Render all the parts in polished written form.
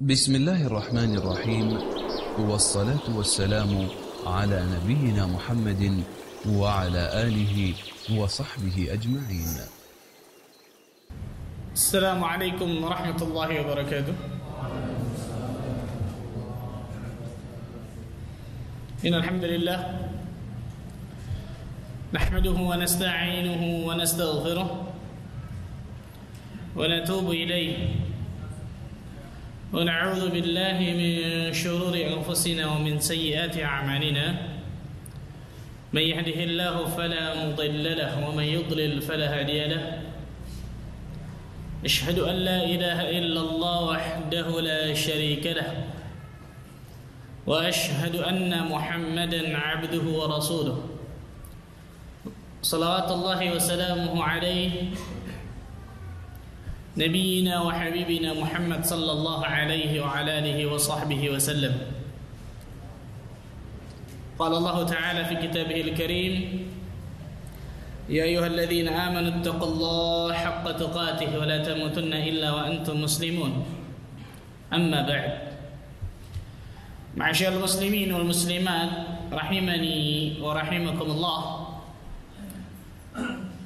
بسم الله الرحمن الرحيم، والصلاة والسلام على نبينا محمد وعلى آله وصحبه أجمعين. السلام عليكم ورحمة الله وبركاته. إن الحمد لله نحمده ونستعينه ونستغفره ونتوب إليه ونعوذ بالله من شرور أنفسنا ومن سيئات أعمالنا. من يهده الله فلا مضل له ومن يضلل فلا هادي له. أشهد أن لا إله إلا الله وحده لا شريك له وأشهد أن محمدا عبده ورسوله صلوات الله وسلامه عليه نبينا وحبيبنا محمد صلى الله عليه وعلى آله وصحبه وسلم. قال الله تعالى في كتابه الكريم: يا أيها الذين آمنوا اتقوا الله حق تقاته ولا تموتن إلا وأنتم مسلمون. أما بعد، معاشر المسلمين والمسلمات rahimani wa rahimakumullah.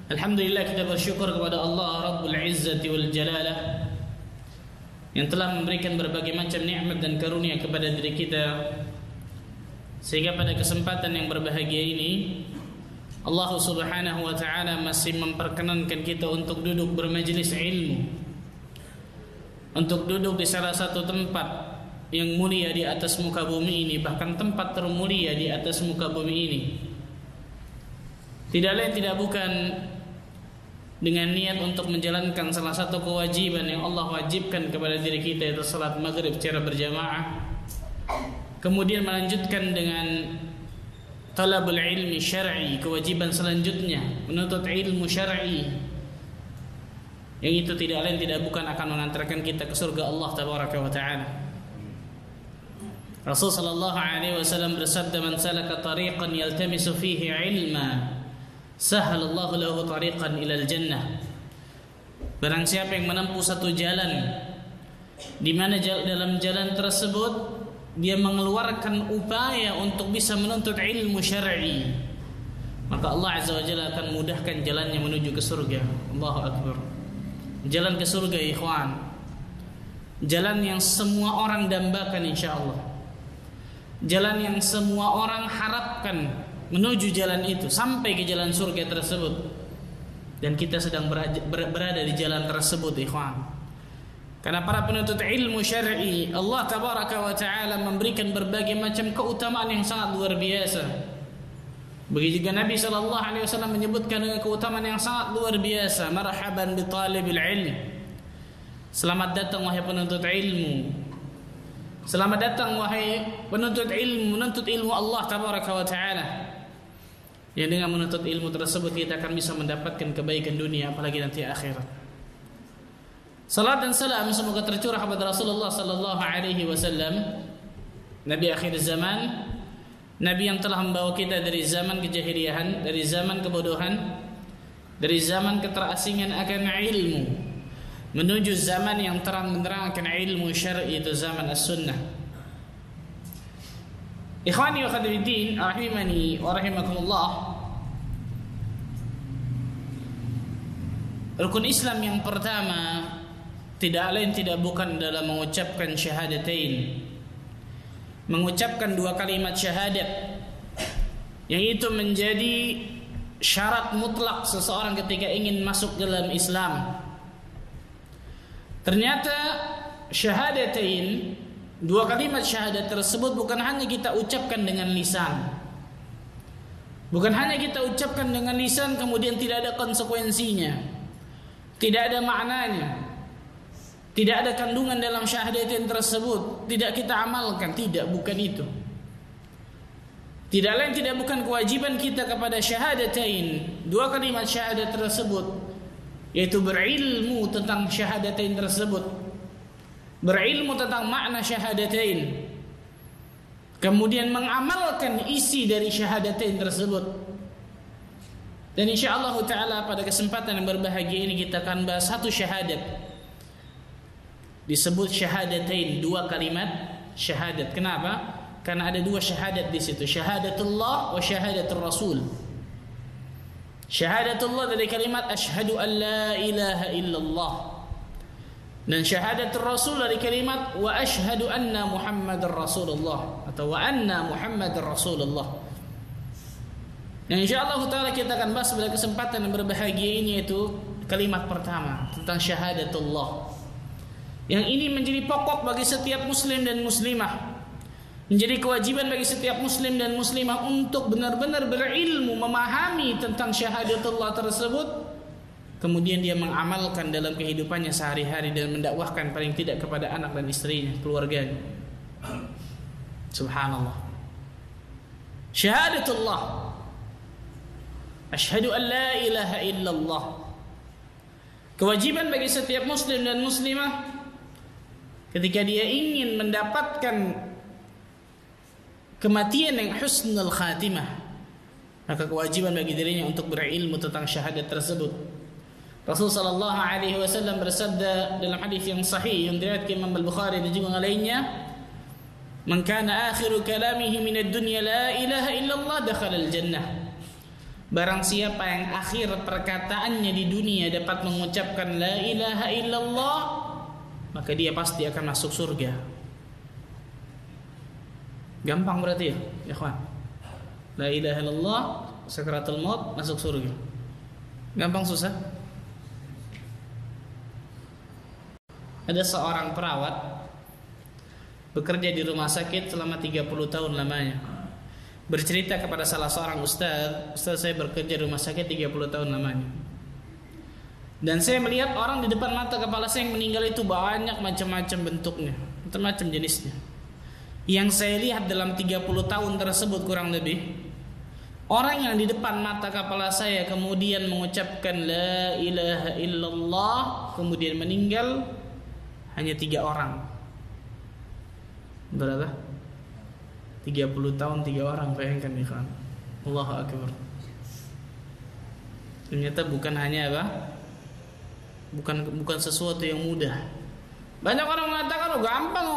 Alhamdulillah, kita bersyukur kepada Allah Rabbul Izzati wal Jalalah yang telah memberikan berbagai macam nikmat dan karunia kepada diri kita, sehingga pada kesempatan yang berbahagia ini Allah Subhanahu wa taala masih memperkenankan kita untuk duduk bermajlis ilmu, untuk duduk di salah satu tempat yang mulia di atas muka bumi ini, bahkan tempat termulia di atas muka bumi ini. Tidak lain tidak bukan dengan niat untuk menjalankan salah satu kewajiban yang Allah wajibkan kepada diri kita, yaitu salat maghrib secara berjamaah. Kemudian melanjutkan dengan talabul ilmi syar'i, kewajiban selanjutnya menuntut ilmu syar'i, yang itu tidak lain tidak bukan akan mengantarkan kita ke surga Allah tabaraka wa taala. Rasul sallallahu alaihi wasallam bersabda, "Man salaka tariqan yaltamisu fihi ilma, sahalallahu lahu tariqan ilal jannah." Barang siapa yang menempuh satu jalan, di mana dalam jalan tersebut dia mengeluarkan upaya untuk bisa menuntut ilmu syar'i, maka Allah azza wa jalla akan mudahkan jalannya menuju ke surga. Allahu akbar. Jalan ke surga, ikhwan, jalan yang semua orang dambakan insyaallah, jalan yang semua orang harapkan menuju jalan itu sampai ke jalan surga tersebut. Dan kita sedang berada di jalan tersebut, ikhwan. Karena para penuntut ilmu syar'i, Allah tabaraka wa taala memberikan berbagai macam keutamaan yang sangat luar biasa. Begitu juga Nabi sallallahu alaihi wasallam menyebutkan dengan keutamaan yang sangat luar biasa. Marhaban bi talibil ilm. Selamat datang wahai penuntut ilmu. Selamat datang wahai penuntut ilmu, menuntut ilmu Allah tabaraka wa taala. Yang dengan menuntut ilmu tersebut kita akan bisa mendapatkan kebaikan dunia apalagi nanti akhirat. Salat dan salam semoga tercurah kepada Rasulullah sallallahu alaihi wasallam, nabi akhir zaman, nabi yang telah membawa kita dari zaman kejahiliahan, dari zaman kebodohan, dari zaman keterasingan akan ilmu, menuju zaman yang terang benderang akan ilmu syar'i, itu zaman as-sunnah. Ikhwani wa akhwati rahimani wa rahimakumullah. Rukun Islam yang pertama tidak lain tidak bukan dalam mengucapkan syahadatain, mengucapkan dua kalimat syahadat, yang itu menjadi syarat mutlak seseorang ketika ingin masuk dalam Islam. Ternyata syahadatain, dua kalimat syahadat tersebut bukan hanya kita ucapkan dengan lisan, bukan hanya kita ucapkan dengan lisan kemudian tidak ada konsekuensinya, tidak ada maknanya, tidak ada kandungan dalam syahadatain tersebut, tidak kita amalkan. Tidak, bukan itu. Tidak lain tidak bukan kewajiban kita kepada syahadatain, dua kalimat syahadat tersebut, yaitu berilmu tentang syahadatain tersebut, berilmu tentang makna syahadatain, kemudian mengamalkan isi dari syahadatain tersebut. Dan insyaallah taala pada kesempatan yang berbahagia ini kita akan bahas satu syahadat disebut syahadatain, dua kalimat syahadat. Kenapa? Karena ada dua syahadat di situ, syahadatullah wa syahadatul rasul. Syahadatullah dari kalimat asyhadu an la ilaha illallah, dan syahadatul rasul dari kalimat wa asyhadu anna muhammadar rasulullah atau wa anna muhammadar rasulullah. Dan insyaallah taala kita akan bahas pada kesempatan yang berbahagia ini, yaitu kalimat pertama tentang syahadatullah. Yang ini menjadi pokok bagi setiap muslim dan muslimah, menjadi kewajiban bagi setiap muslim dan muslimah untuk benar-benar berilmu, memahami tentang syahadatullah tersebut, kemudian dia mengamalkan dalam kehidupannya sehari-hari dan mendakwahkan paling tidak kepada anak dan istrinya, keluarganya. Subhanallah. Syahadatullah, asyhadu an la ilaha illallah, kewajiban bagi setiap muslim dan muslimah ketika dia ingin mendapatkan kematian yang husnul khatimah, maka kewajiban bagi dirinya untuk berilmu tentang syahadat tersebut. Rasul sallallahu alaihi wasallam bersabda dalam hadis yang sahih yang diriwayatkan Imam Al-Bukhari dan juga lainnya, "Man kana akhiru kalamihi min ad-dunya la ilaha illallah dakhala al-jannah." Barang siapa yang akhir perkataannya di dunia dapat mengucapkan la ilaha illallah, maka dia pasti akan masuk surga. Gampang berarti ya, ikhwan. La ilaha illallah, sakaratul maut, masuk surga. Gampang susah? Ada seorang perawat bekerja di rumah sakit selama 30 tahun lamanya. Bercerita kepada salah seorang ustaz, saya bekerja di rumah sakit 30 tahun lamanya. Dan saya melihat orang di depan mata kepala saya yang meninggal itu banyak macam-macam bentuknya, macam-macam jenisnya. Yang saya lihat dalam 30 tahun tersebut kurang lebih, orang yang di depan mata kepala saya kemudian mengucapkan la ilaha illallah kemudian meninggal hanya 3 orang. Berapa? 30 tahun 3 orang, bayangkan nih kan. Allahu akbar. Ternyata bukan hanya apa? Bukan sesuatu yang mudah. Banyak orang mengatakan, oh gampang,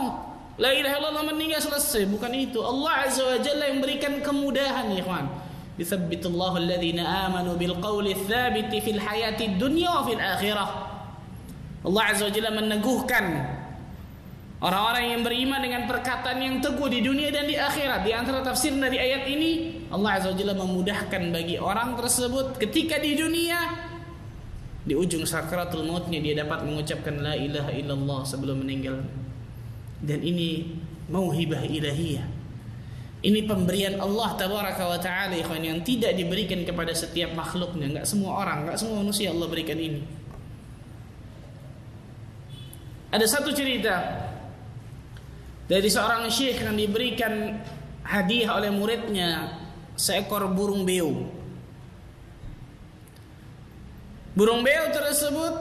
la ilaha illallah meninggal selesai. Bukan itu. Allah Azza wa Jalla yang berikan kemudahan, ya ikhwan. Yuthabbitullahu alladhina amanu bil qawli tsabiti fil hayati dunya wa fil akhirah. Allah Azza wa Jalla meneguhkan orang-orang yang beriman dengan perkataan yang teguh di dunia dan di akhirat. Di antara tafsir dari ayat ini, Allah Azza wa Jalla memudahkan bagi orang tersebut ketika di dunia, di ujung sakaratul mautnya dia dapat mengucapkan la ilaha illallah sebelum meninggal. Dan ini mauhibah ilahiyah. Ini pemberian Allah tabaraka wa ta'ala yang tidak diberikan kepada setiap makhluknya. Enggak semua orang, enggak semua manusia Allah berikan ini. Ada satu cerita dari seorang syekh yang diberikan hadiah oleh muridnya seekor burung beo. Burung beo tersebut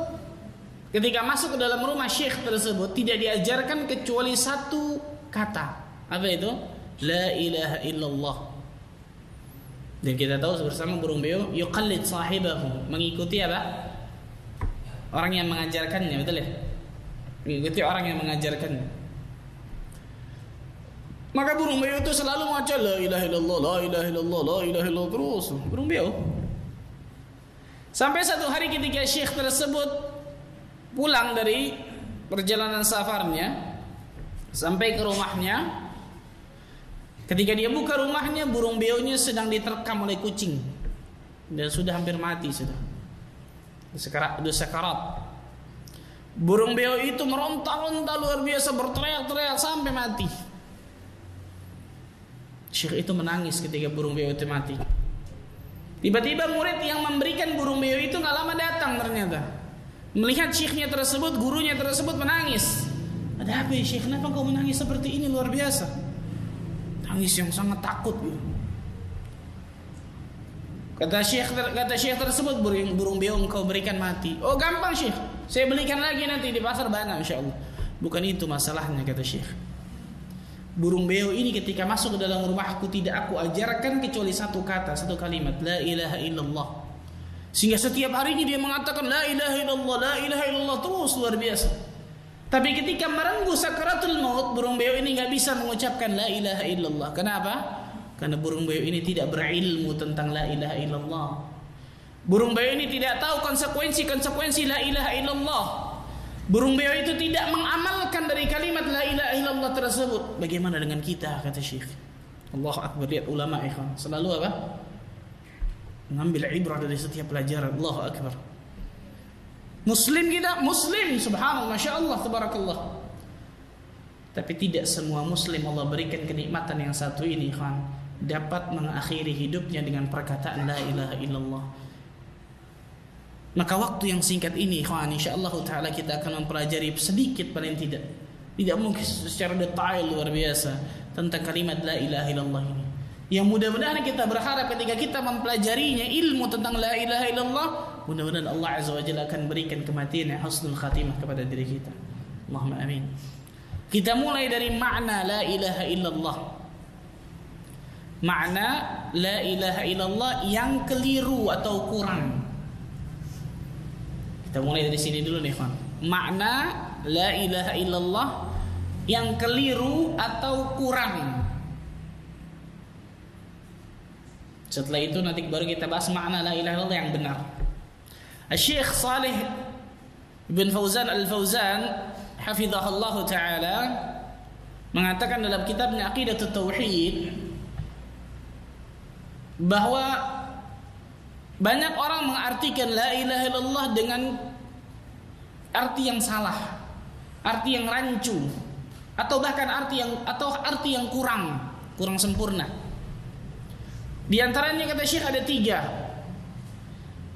ketika masuk ke dalam rumah syekh tersebut tidak diajarkan kecuali satu kata. Apa itu? La ilaha illallah. Dan kita tahu bersama burung beo yuqallid sahibahu, mengikuti apa? Orang yang mengajarkannya, betul ya? Mengikuti orang yang mengajarkannya. Maka burung beo itu selalu membaca la ilaha illallah, la ilaha illallah, la ilaha illallah terus. Burung beo. Sampai satu hari ketika syekh tersebut pulang dari perjalanan safarnya sampai ke rumahnya, ketika dia buka rumahnya, burung beonya sedang diterkam oleh kucing dan sudah hampir mati sudah. Sekarat. Burung beo itu meronta-ronta luar biasa, berteriak-teriak sampai mati. Syekh itu menangis ketika burung beo itu mati. Tiba-tiba murid yang memberikan burung beo itu gak lama datang ternyata. Melihat syekhnya tersebut, gurunya tersebut menangis. Ada apa ya syekh? Kenapa kau menangis seperti ini? Luar biasa. Tangis yang sangat takut. Kata syekh tersebut, burung beo engkau berikan mati. Oh gampang syekh, saya belikan lagi nanti di pasar Bana insyaallah. Bukan itu masalahnya, kata syekh. Burung beo ini ketika masuk ke dalam rumahku tidak aku ajarkan kecuali satu kata, satu kalimat, la ilaha illallah. Sehingga setiap harinya dia mengatakan la ilaha illallah, la ilaha illallah terus, luar biasa. Tapi ketika merenggu sakaratul maut, burung beo ini nggak bisa mengucapkan la ilaha illallah. Kenapa? Karena burung beo ini tidak berilmu tentang la ilaha illallah. Burung beo ini tidak tahu konsekuensi la ilaha illallah. Burung beo itu tidak mengamalkan dari kalimat la ilaha illallah tersebut. Bagaimana dengan kita, kata Syekh? Allahu akbar. Lihat ulama ikhwan, selalu apa? Mengambil ibrah dari setiap pelajaran. Allahu akbar. Muslim kita, muslim, subhanallah, masyaallah, tabarakallah. Tapi tidak semua muslim Allah berikan kenikmatan yang satu ini, ikhwan, dapat mengakhiri hidupnya dengan perkataan la ilaha illallah. Maka waktu yang singkat ini, ikhwan, insyaallah taala kita akan mempelajari sedikit paling tidak mungkin secara detail luar biasa tentang kalimat la ilaha illallah ini. Yang mudah-mudahan kita berharap ketika kita mempelajarinya ilmu tentang la ilaha illallah, mudah-mudahan Allah Azza wa Jalla akan berikan kematian yang husnul khatimah kepada diri kita. Allahumma amin. Kita mulai dari makna la ilaha illallah. Makna la ilaha illallah yang keliru atau kurang. Kita mulai dari sini dulu nih, kawan. Makna la ilaha illallah yang keliru atau kurang. Setelah itu nanti baru kita bahas makna la ilaha illallah yang benar. Syekh Salih bin Fauzan Al-Fauzan hafizahullah taala mengatakan dalam kitabnya Aqidatut Tauhid bahwa banyak orang mengartikan la ilaha illallah dengan arti yang salah, arti yang rancu, atau bahkan arti yang kurang sempurna. Di antaranya kata Syekh ada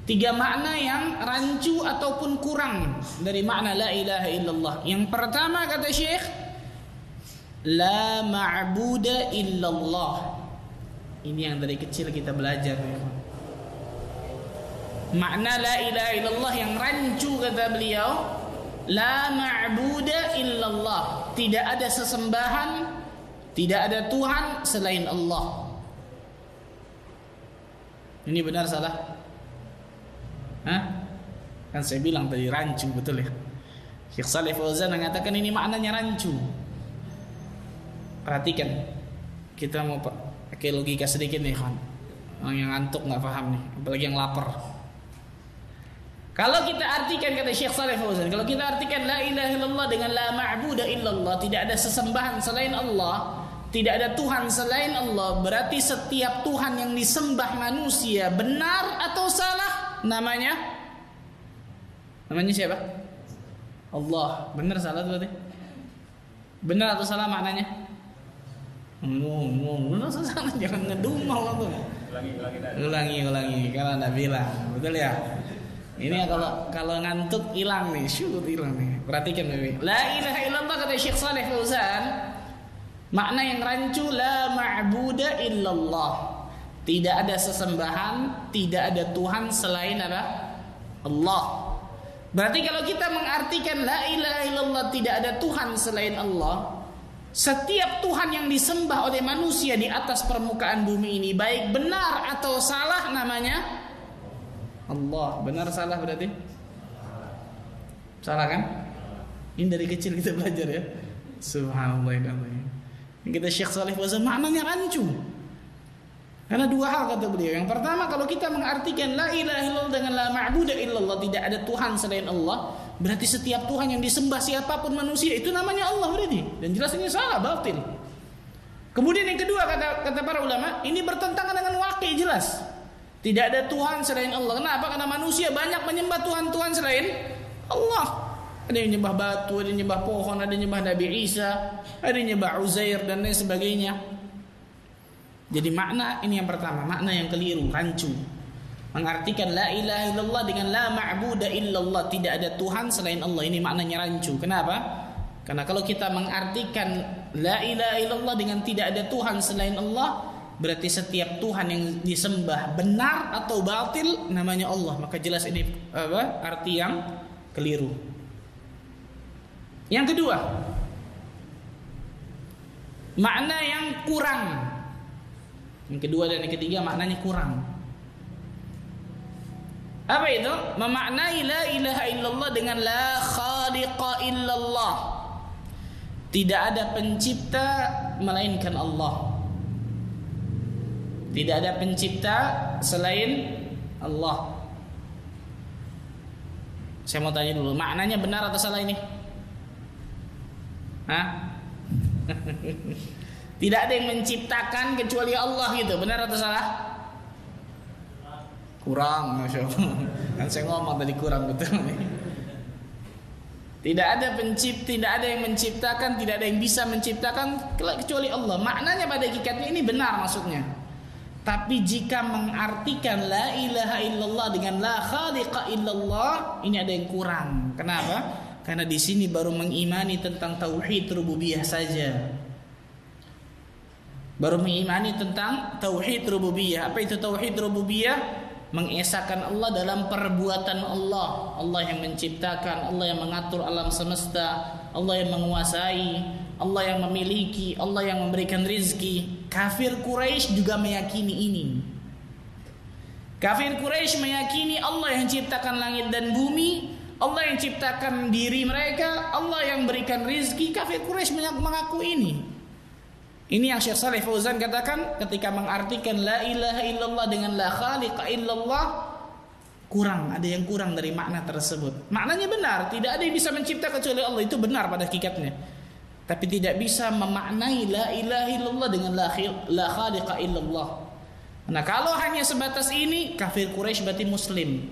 tiga makna yang rancu ataupun kurang dari makna la ilaha illallah. Yang pertama kata Syekh, la ma'buda illallah. Ini yang dari kecil kita belajar, ya. Makna la ilaha illallah yang rancu kata beliau, la ma'buda illallah. Tidak ada sesembahan, tidak ada Tuhan selain Allah. Ini benar salah? Hah? Kan saya bilang tadi rancu, betul ya? Syekh Shalih Fauzan mengatakan ini maknanya rancu. Perhatikan, kita mau pakai logika sedikit nih, kawan. Orang yang ngantuk nggak paham nih, apalagi yang lapar. Kalau kita artikan kata Syekh Shalih Fauzan, kalau kita artikan la ilaha illallah dengan la ma'buda illallah, tidak ada sesembahan selain Allah, tidak ada Tuhan selain Allah, berarti setiap Tuhan yang disembah manusia benar atau salah namanya siapa? Allah. Benar salah berarti? Benar atau salah maknanya? Benar atau salah? Jangan ngedumau tuh. Ulangi kalau Anda bilang. Betul ya? Ini kalau ngantuk hilang nih, hilang nih. Perhatikan baik. La ilaha illallah kata Syekh Shalih Fauzan, makna yang rancu la ma'buda illallah. Tidak ada sesembahan, tidak ada Tuhan selain apa? Allah. Berarti kalau kita mengartikan la ilaha illallah tidak ada Tuhan selain Allah, setiap Tuhan yang disembah oleh manusia di atas permukaan bumi ini, baik benar atau salah namanya Allah. Benar salah berarti? Salah kan? Ini dari kecil kita belajar ya. Subhanallah. Ini kita Syekh Shalih Fauzan maknanya rancu. Karena dua hal kata beliau. Yang pertama, kalau kita mengartikan la ilaha illallah dengan la ma'buda illallah, tidak ada Tuhan selain Allah, berarti setiap Tuhan yang disembah siapapun manusia itu namanya Allah berarti. Dan jelas ini salah, batil. Kemudian yang kedua kata para ulama, ini bertentangan dengan waqi jelas. Tidak ada Tuhan selain Allah. Kenapa? Karena manusia banyak menyembah Tuhan-Tuhan selain Allah. Ada yang nyembah batu, ada yang nyembah pohon, ada yang nyembah Nabi Isa, ada yang nyembah Uzair dan lain sebagainya. Jadi makna ini yang pertama, makna yang keliru, rancu. Mengartikan la ilaha illallah dengan la ma'buda illallah, tidak ada Tuhan selain Allah, ini maknanya rancu. Kenapa? Karena kalau kita mengartikan la ilaha illallah dengan tidak ada Tuhan selain Allah, berarti setiap Tuhan yang disembah benar atau batil namanya Allah. Maka jelas ini arti yang keliru. Yang kedua, makna yang kurang. Yang kedua dan yang ketiga maknanya kurang. Apa itu? Memaknai la ilaha illallah dengan la khaliqa illallah. Tidak ada pencipta melainkan Allah. Tidak ada pencipta selain Allah. Saya mau tanya dulu, maknanya benar atau salah ini? Hah? Tidak ada yang menciptakan kecuali Allah gitu, benar atau salah? Kurang, Masya Allah. Kan saya ngomong tadi kurang betul nih. Tidak ada yang menciptakan, tidak ada yang bisa menciptakan kecuali Allah. Maknanya pada hakikatnya ini benar maksudnya. Tapi jika mengartikan la ilaha illallah dengan la khaliqa illallah, ini ada yang kurang. Kenapa? Karena di sini baru mengimani tentang tauhid rububiyah saja. Baru mengimani tentang tauhid rububiyah. Apa itu tauhid rububiyah? Mengesahkan Allah dalam perbuatan Allah. Allah yang menciptakan, Allah yang mengatur alam semesta, Allah yang menguasai, Allah yang memiliki, Allah yang memberikan rizki. Kafir Quraisy juga meyakini ini. Kafir Quraisy meyakini Allah yang ciptakan langit dan bumi, Allah yang ciptakan diri mereka, Allah yang berikan rizki. Kafir Quraisy mengaku ini. Ini yang Syekh Shalih Fauzan katakan ketika mengartikan la ilaha illallah dengan la khaliqa illallah, kurang, ada yang kurang dari makna tersebut. Maknanya benar, tidak ada yang bisa mencipta kecuali Allah, itu benar pada hakikatnya. Tapi tidak bisa memaknai la ilaha illallah dengan la khaliqa illallah. Nah, kalau hanya sebatas ini, kafir Quraisy berarti muslim.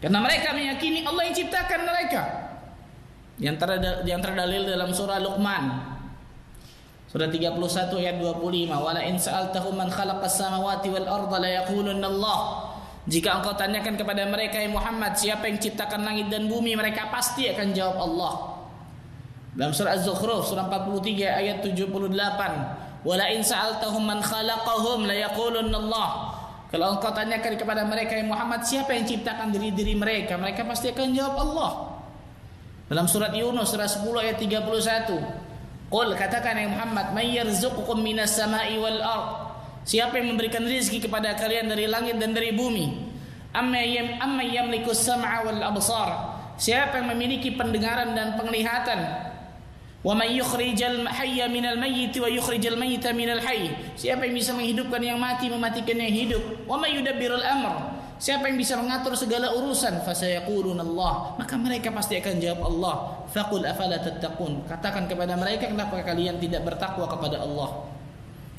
Karena mereka meyakini Allah yang ciptakan mereka. Yang terdalil dalam surah Luqman. Surah 31 ayat 25, wala in sa'altahum man khalaqas samawati wal arda la yaqulunna Allah. Jika engkau tanyakan kepada mereka ya Muhammad, siapa yang ciptakan langit dan bumi, mereka pasti akan jawab Allah. Dalam surah Az-Zukhruf surah 43 ayat 78, wala in sa'altahum man khalaqahum la yaqulunna Allah. Kalau engkau tanyakan kepada mereka ya Muhammad, siapa yang ciptakan diri mereka, mereka pasti akan jawab Allah. Dalam surat Yunus surah 10 ayat 31, qul, katakan ya Muhammad, may yarzuqukum minas sama'i wal ard. Siapa yang memberikan rezeki kepada kalian dari langit dan dari bumi? Amma yamliku sam'a wal absar. Siapa yang memiliki pendengaran dan penglihatan? Wa may yukhrijal hayya minal mayyit wa yukhrijal mayyita minal hayy. Siapa yang bisa menghidupkan yang mati, mematikan yang hidup? Wa may yudabbirul amr. Siapa yang bisa mengatur segala urusan? Fasayaqulun Allah. Maka mereka pasti akan jawab Allah. Faqul afala tattaqun. Katakan kepada mereka, kenapa kalian tidak bertakwa kepada Allah?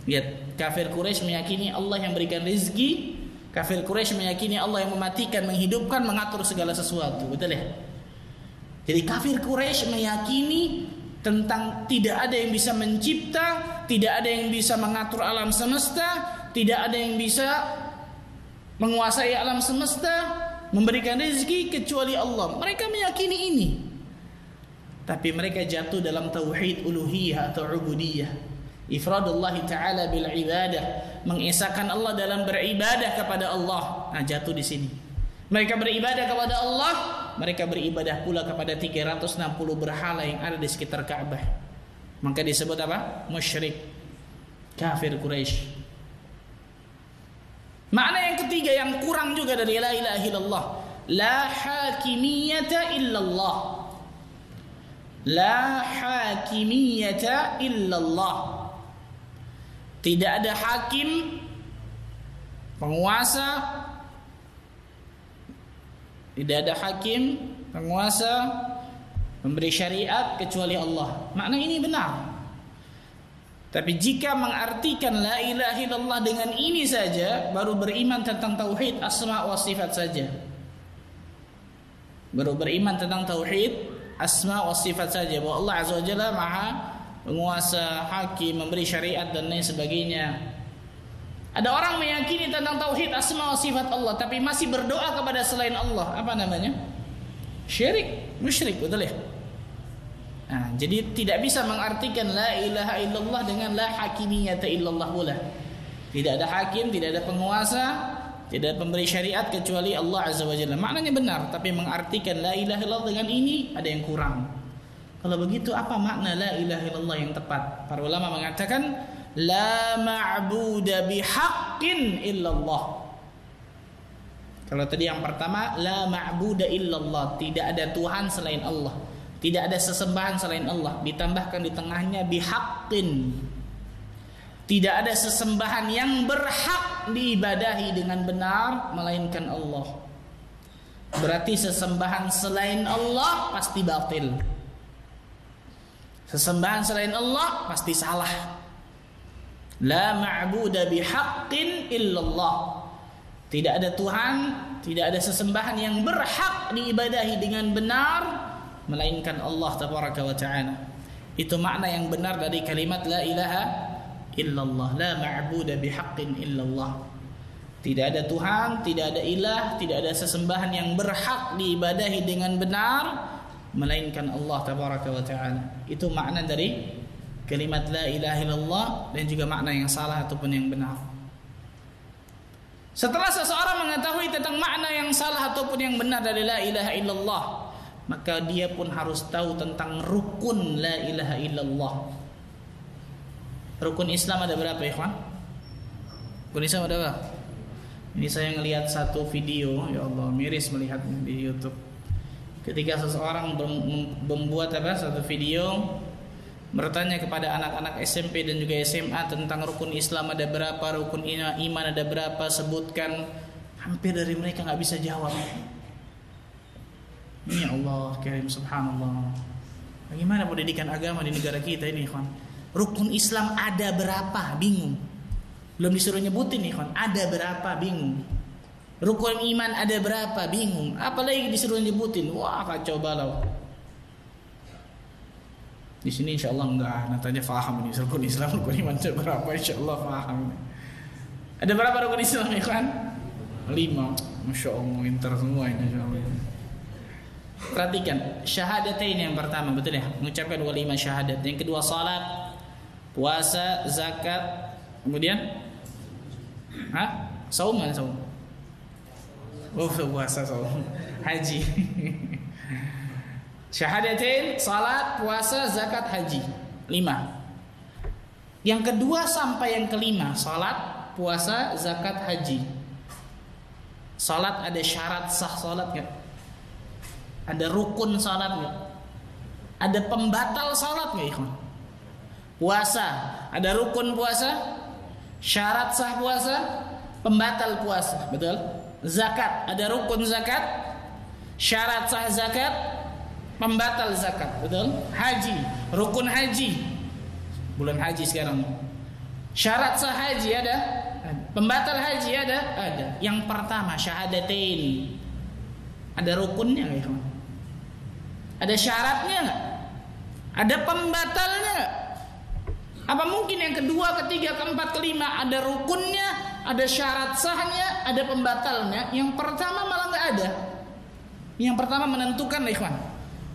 Lihat, kafir Quraisy meyakini Allah yang berikan rezeki. Kafir Quraisy meyakini Allah yang mematikan, menghidupkan, mengatur segala sesuatu. Betul ya? Jadi kafir Quraisy meyakini tentang tidak ada yang bisa mencipta, tidak ada yang bisa mengatur alam semesta, tidak ada yang bisa menguasai alam semesta, memberikan rezeki kecuali Allah. Mereka meyakini ini. Tapi mereka jatuh dalam tauhid uluhiyah atau ubudiyah. Ifradullah ta'ala bil ibadah, mengesahkan Allah dalam beribadah kepada Allah. Nah, jatuh di sini. Mereka beribadah kepada Allah, mereka beribadah pula kepada 360 berhala yang ada di sekitar Ka'bah. Maka disebut apa? Musyrik. Kafir Quraisy. Makna yang ketiga yang kurang juga dari la ilaha illallah, la hakimiyata illallah. La hakimiyata illallah. Tidak ada hakim, penguasa. Tidak ada hakim, penguasa, memberi syariat kecuali Allah. Makna ini benar. Tapi jika mengartikan la ilaha illallah dengan ini saja, baru beriman tentang tauhid asma wa sifat saja. Baru beriman tentang tauhid asma wa sifat saja, bahwa Allah azza wa jalla maha penguasa, hakim, memberi syariat dan lain sebagainya. Ada orang meyakini tentang tauhid asma wa sifat Allah, tapi masih berdoa kepada selain Allah. Apa namanya? Syirik, musyrik, betul ya? Nah, jadi tidak bisa mengartikan la ilaha illallah dengan la hakimiyata illallah pula. Tidak ada hakim, tidak ada penguasa, tidak ada pemberi syariat kecuali Allah azza wa jalla. Maknanya benar, tapi mengartikan la ilaha illallah dengan ini ada yang kurang. Kalau begitu apa makna la ilaha illallah yang tepat? Para ulama mengatakan la ma'budu bihaqqin illallah. Kalau tadi yang pertama, la ma'buda illallah, tidak ada Tuhan selain Allah, tidak ada sesembahan selain Allah. Ditambahkan di tengahnya bihaqqin, tidak ada sesembahan yang berhak diibadahi dengan benar melainkan Allah. Berarti sesembahan selain Allah pasti batil. Sesembahan selain Allah pasti salah. La ma'buda bihaqqin illallah. Tidak ada Tuhan, tidak ada sesembahan yang berhak diibadahi dengan benar melainkan Allah tabaraka wa ta'ala. Itu makna yang benar dari kalimat la ilaha illallah. La ma'buda bihaqqin illallah. Tidak ada Tuhan, tidak ada ilah, tidak ada sesembahan yang berhak diibadahi dengan benar melainkan Allah tabaraka wa ta'ala. Itu makna dari kalimat la ilaha illallah, dan juga makna yang salah ataupun yang benar. Setelah seseorang mengetahui tentang makna yang salah ataupun yang benar dari la ilaha illallah, maka dia pun harus tahu tentang rukun la ilaha illallah. Rukun Islam ada berapa, ikhwan? Rukun Islam ada berapa? Ini saya ngelihat satu video, ya Allah, miris melihatnya di YouTube. Ketika seseorang membuat satu video bertanya kepada anak-anak SMP dan juga SMA tentang rukun Islam ada berapa, rukun iman ada berapa, sebutkan. Hampir dari mereka nggak bisa jawab. Ya Allah karim, subhanallah. Bagaimana pendidikan agama di negara kita ini, ikhwan? Rukun Islam ada berapa? Bingung. Belum disuruh nyebutin, ikhwan. Ada berapa? Bingung. Rukun iman ada berapa? Bingung. Apalagi disuruh nyebutin. Wah, kacau balau. Di sini insya Allah enggak, natanya faham ini rukun Islam, rukun iman ada berapa, insya Allah faham. Ada berapa rukun Islam, ya kan? 5. Masya Allah, pintar semua ini, insya Allah. Perhatikan, syahadatain yang pertama, betul ya? Mengucapkan 5 syahadat. Yang kedua salat, puasa, zakat, kemudian saum mana saum? Oh, puasa, saum, haji. Syahadatain, salat, puasa, zakat, haji. 5. Yang kedua sampai yang kelima, salat, puasa, zakat, haji. Salat ada syarat sah salat enggak? Ada rukun salat enggak? Ada pembatal salat enggak, ikhwan? Puasa, ada rukun puasa, syarat sah puasa, pembatal puasa, betul? Zakat, ada rukun zakat, syarat sah zakat, pembatal zakat, betul? Haji, rukun haji. Bulan haji sekarang. Syarat sah haji ada? Pembatal haji ada? Ada. Yang pertama syahadatain. Ada rukunnya enggak, ya? Ada syaratnya enggak? Ada pembatalnya enggak? Apa mungkin yang kedua, ketiga, keempat, kelima ada rukunnya, ada syarat sahnya, ada pembatalnya? Yang pertama malah enggak ada. Yang pertama menentukan, ikhwan.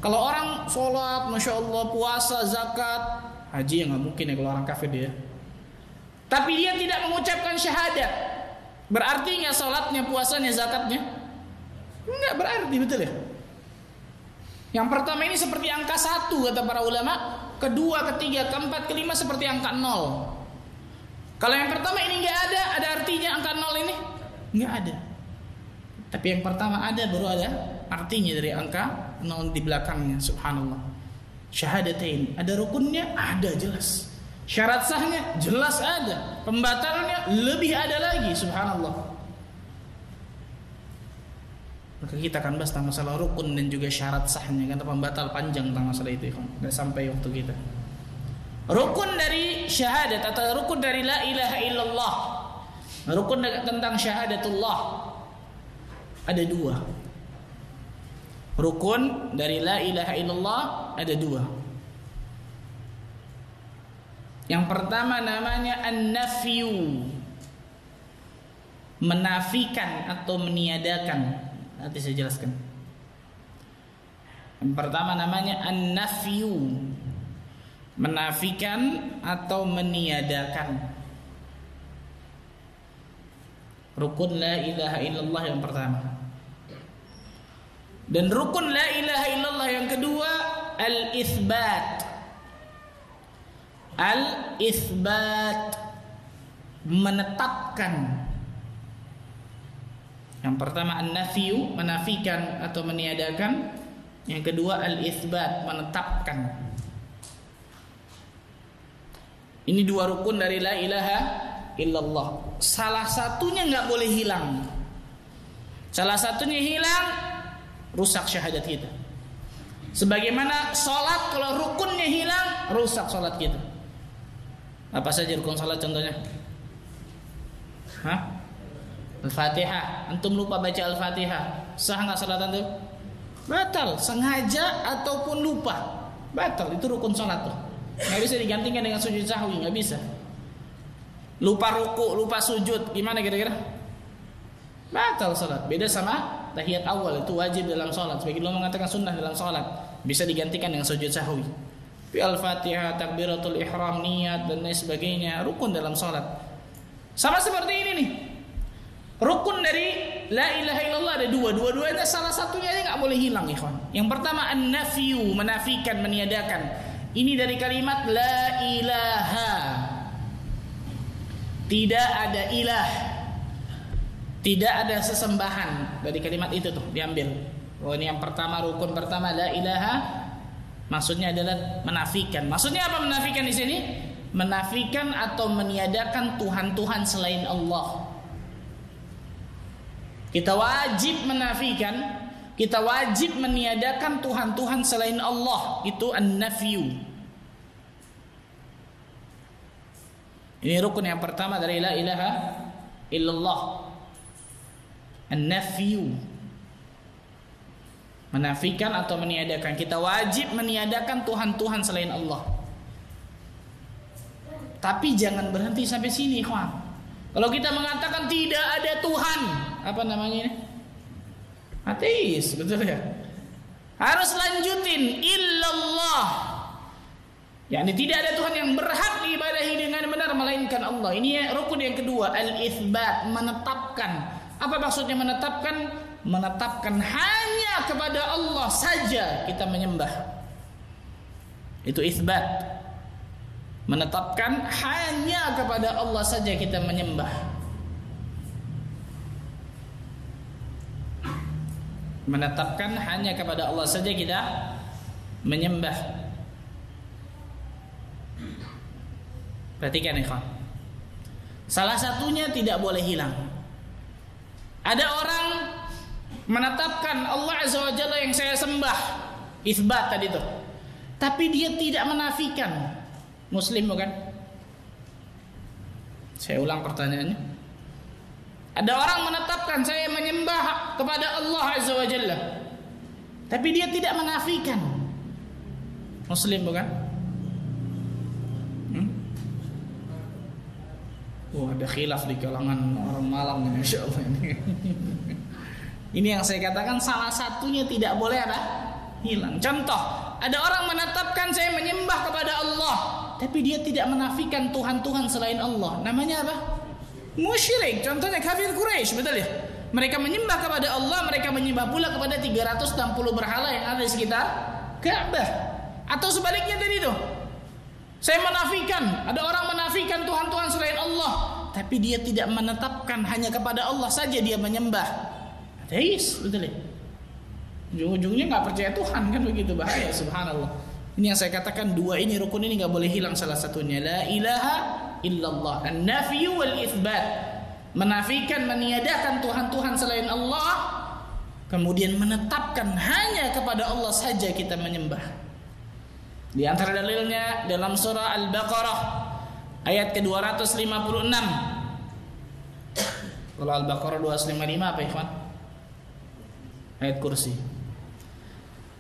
Kalau orang sholat, masya Allah, puasa, zakat, haji yang nggak mungkin ya kalau orang kafir dia. Tapi dia tidak mengucapkan syahadat, berarti nggak sholatnya, puasanya, zakatnya? Nggak berarti, betul ya? Yang pertama ini seperti angka 1 kata para ulama, kedua, ketiga, keempat, kelima seperti angka 0. Kalau yang pertama ini nggak ada artinya angka 0 ini? Nggak ada. Tapi yang pertama ada, baru ada artinya dari angka 0 di belakangnya, subhanallah. Syahadatain, ada rukunnya? Ada, jelas. Syarat sahnya? Jelas ada. Pembatalnya? Lebih ada lagi, subhanallah. Maka kita akan bahas tentang masalah rukun dan juga syarat sahnya, karena pembatal panjang tentang masalah itu, nggak sampai waktu kita. Rukun dari syahadat atau rukun dari la ilaha illallah, rukun tentang syahadatullah ada 2. Rukun dari la ilaha illallah ada 2. Yang pertama namanya an-nafyu, menafikan atau meniadakan. Nanti saya jelaskan. Yang pertama namanya an-nafyu, menafikan atau meniadakan. Rukun la ilaha illallah yang pertama. Dan rukun la ilaha illallah yang kedua al-itsbat. Al-itsbat, menetapkan. Yang pertama an-nafyu, menafikan atau meniadakan. Yang kedua al-itsbat, menetapkan. Ini dua rukun dari la ilaha illallah. Salah satunya nggak boleh hilang. Salah satunya hilang, rusak syahadat kita. Sebagaimana sholat, kalau rukunnya hilang, rusak sholat kita. Apa saja rukun sholat contohnya? Al-Fatihah. Antum lupa baca Al-Fatihah, sah nggak sholat antum? Batal, sengaja ataupun lupa, batal. Itu rukun sholat tuh. Nggak bisa digantikan dengan sujud sahwi, nggak bisa. Lupa ruku, lupa sujud, gimana kira-kira? Batal sholat. Beda sama tahiyat awal, itu wajib dalam sholat. Sebagian ulama mengatakan sunnah dalam sholat, bisa digantikan dengan sujud sahwi. Tapi Al-Fatihah, takbiratul ihram, niat dan lain sebagainya, rukun dalam sholat. Sama seperti ini nih. Rukun dari la ilaha illallah ada dua. Dua-duanya salah satunya aja nggak boleh hilang, ikhwan. Yang pertama an-nafyu, menafikan, meniadakan. Ini dari kalimat la ilaha. Tidak ada ilah. Tidak ada sesembahan. Dari kalimat itu tuh diambil. Oh, ini yang pertama, rukun pertama la ilaha. Maksudnya adalah menafikan. Maksudnya apa menafikan di sini? Menafikan atau meniadakan Tuhan-Tuhan selain Allah. Kita wajib menafikan, kita wajib meniadakan Tuhan-Tuhan selain Allah. Itu an-nafyu. Ini rukun yang pertama dari la ilaha illallah. An-nafyu, menafikan atau meniadakan. Kita wajib meniadakan Tuhan-Tuhan selain Allah. Tapi jangan berhenti sampai sini, ikhwan. Kalau kita mengatakan tidak ada Tuhan, apa namanya ini? Ateis, betul ya? Harus lanjutin illallah. Yani tidak ada Tuhan yang berhak diibadahi dengan benar melainkan Allah. Ini rukun yang kedua, al-itsbat, menetapkan. Apa maksudnya menetapkan? Menetapkan hanya kepada Allah saja kita menyembah. Itu itsbat. Menetapkan hanya kepada Allah saja kita menyembah. Menetapkan hanya kepada Allah saja kita menyembah. Perhatikan ikhwan. Salah satunya tidak boleh hilang. Ada orang menetapkan Allah Azza wa Jalla yang saya sembah, itsbat tadi tuh. Tapi dia tidak menafikan. Muslim bukan? Saya ulang pertanyaannya. Ada orang menetapkan saya menyembah kepada Allah Azza wa Jalla, tapi dia tidak menafikan. Muslim bukan? Ada khilaf di kalangan orang Malang ini, insyaallah ini. Ini yang saya katakan salah satunya tidak boleh apa? Hilang. Contoh, ada orang menetapkan saya menyembah kepada Allah, tapi dia tidak menafikan Tuhan-Tuhan selain Allah. Namanya apa? Musyrik. Contohnya kafir Quraisy, betul ya? Mereka menyembah kepada Allah, mereka menyembah pula kepada 360 berhala yang ada di sekitar Ka'bah. Atau sebaliknya tadi itu. Saya menafikan, ada orang menafikan Tuhan-Tuhan selain Allah, tapi dia tidak menetapkan hanya kepada Allah saja dia menyembah. Ateis, betul ya? Ujung-ujungnya nggak percaya Tuhan, kan begitu, bahaya, subhanallah. Ini yang saya katakan, dua ini rukun ini nggak boleh hilang salah satunya. La ilaha illallah, an-nafyu wal itsbat, menafikan, meniadakan Tuhan-Tuhan selain Allah, kemudian menetapkan hanya kepada Allah saja kita menyembah. Di antara dalilnya dalam surah Al-Baqarah ayat ke-256. Kalau Al-Baqarah 255 apa ikhwan? Ayat kursi.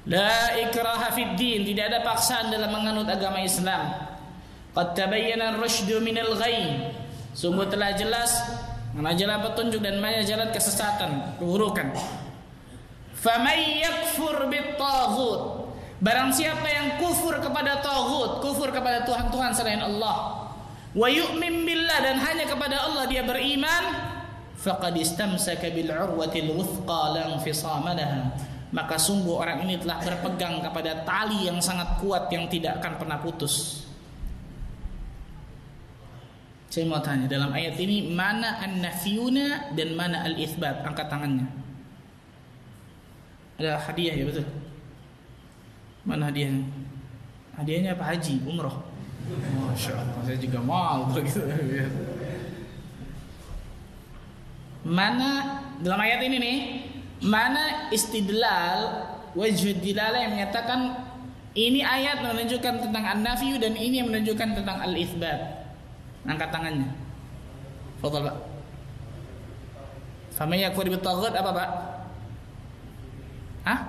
La ikraha fid din, tidak ada paksaan dalam menganut agama Islam. Qad tabayyana ar-rusydu minal ghayy, sungguh telah jelas mana jalan petunjuk dan mana jalan kesesatan, keburukan. Faman yakfur bit-taghut, barang siapa yang kufur kepada taghut, kufur kepada Tuhan-Tuhan selain Allah, wa yu'min billah, dan hanya kepada Allah dia beriman, faqad istamsaka bil urwatil wuthqa la infisama laha, maka sungguh orang ini telah berpegang kepada tali yang sangat kuat yang tidak akan pernah putus. Saya mau tanya, dalam ayat ini mana an-nafiyuna dan mana al-itsbat? Angkat tangannya. Ada hadiah ya, betul? Mana hadiahnya? Hadiahnya apa? Haji, umroh. Masya Allah, saya juga mau begitu. Mana dalam ayat ini nih, mana istidlal wajhud dilalah yang menyatakan ini ayat menunjukkan tentang an-nafyu dan ini yang menunjukkan tentang al-itsbat? Angkat tangannya. Fadhal, Pak. Faman yakfur bit-taghut apa, Pak? Hah?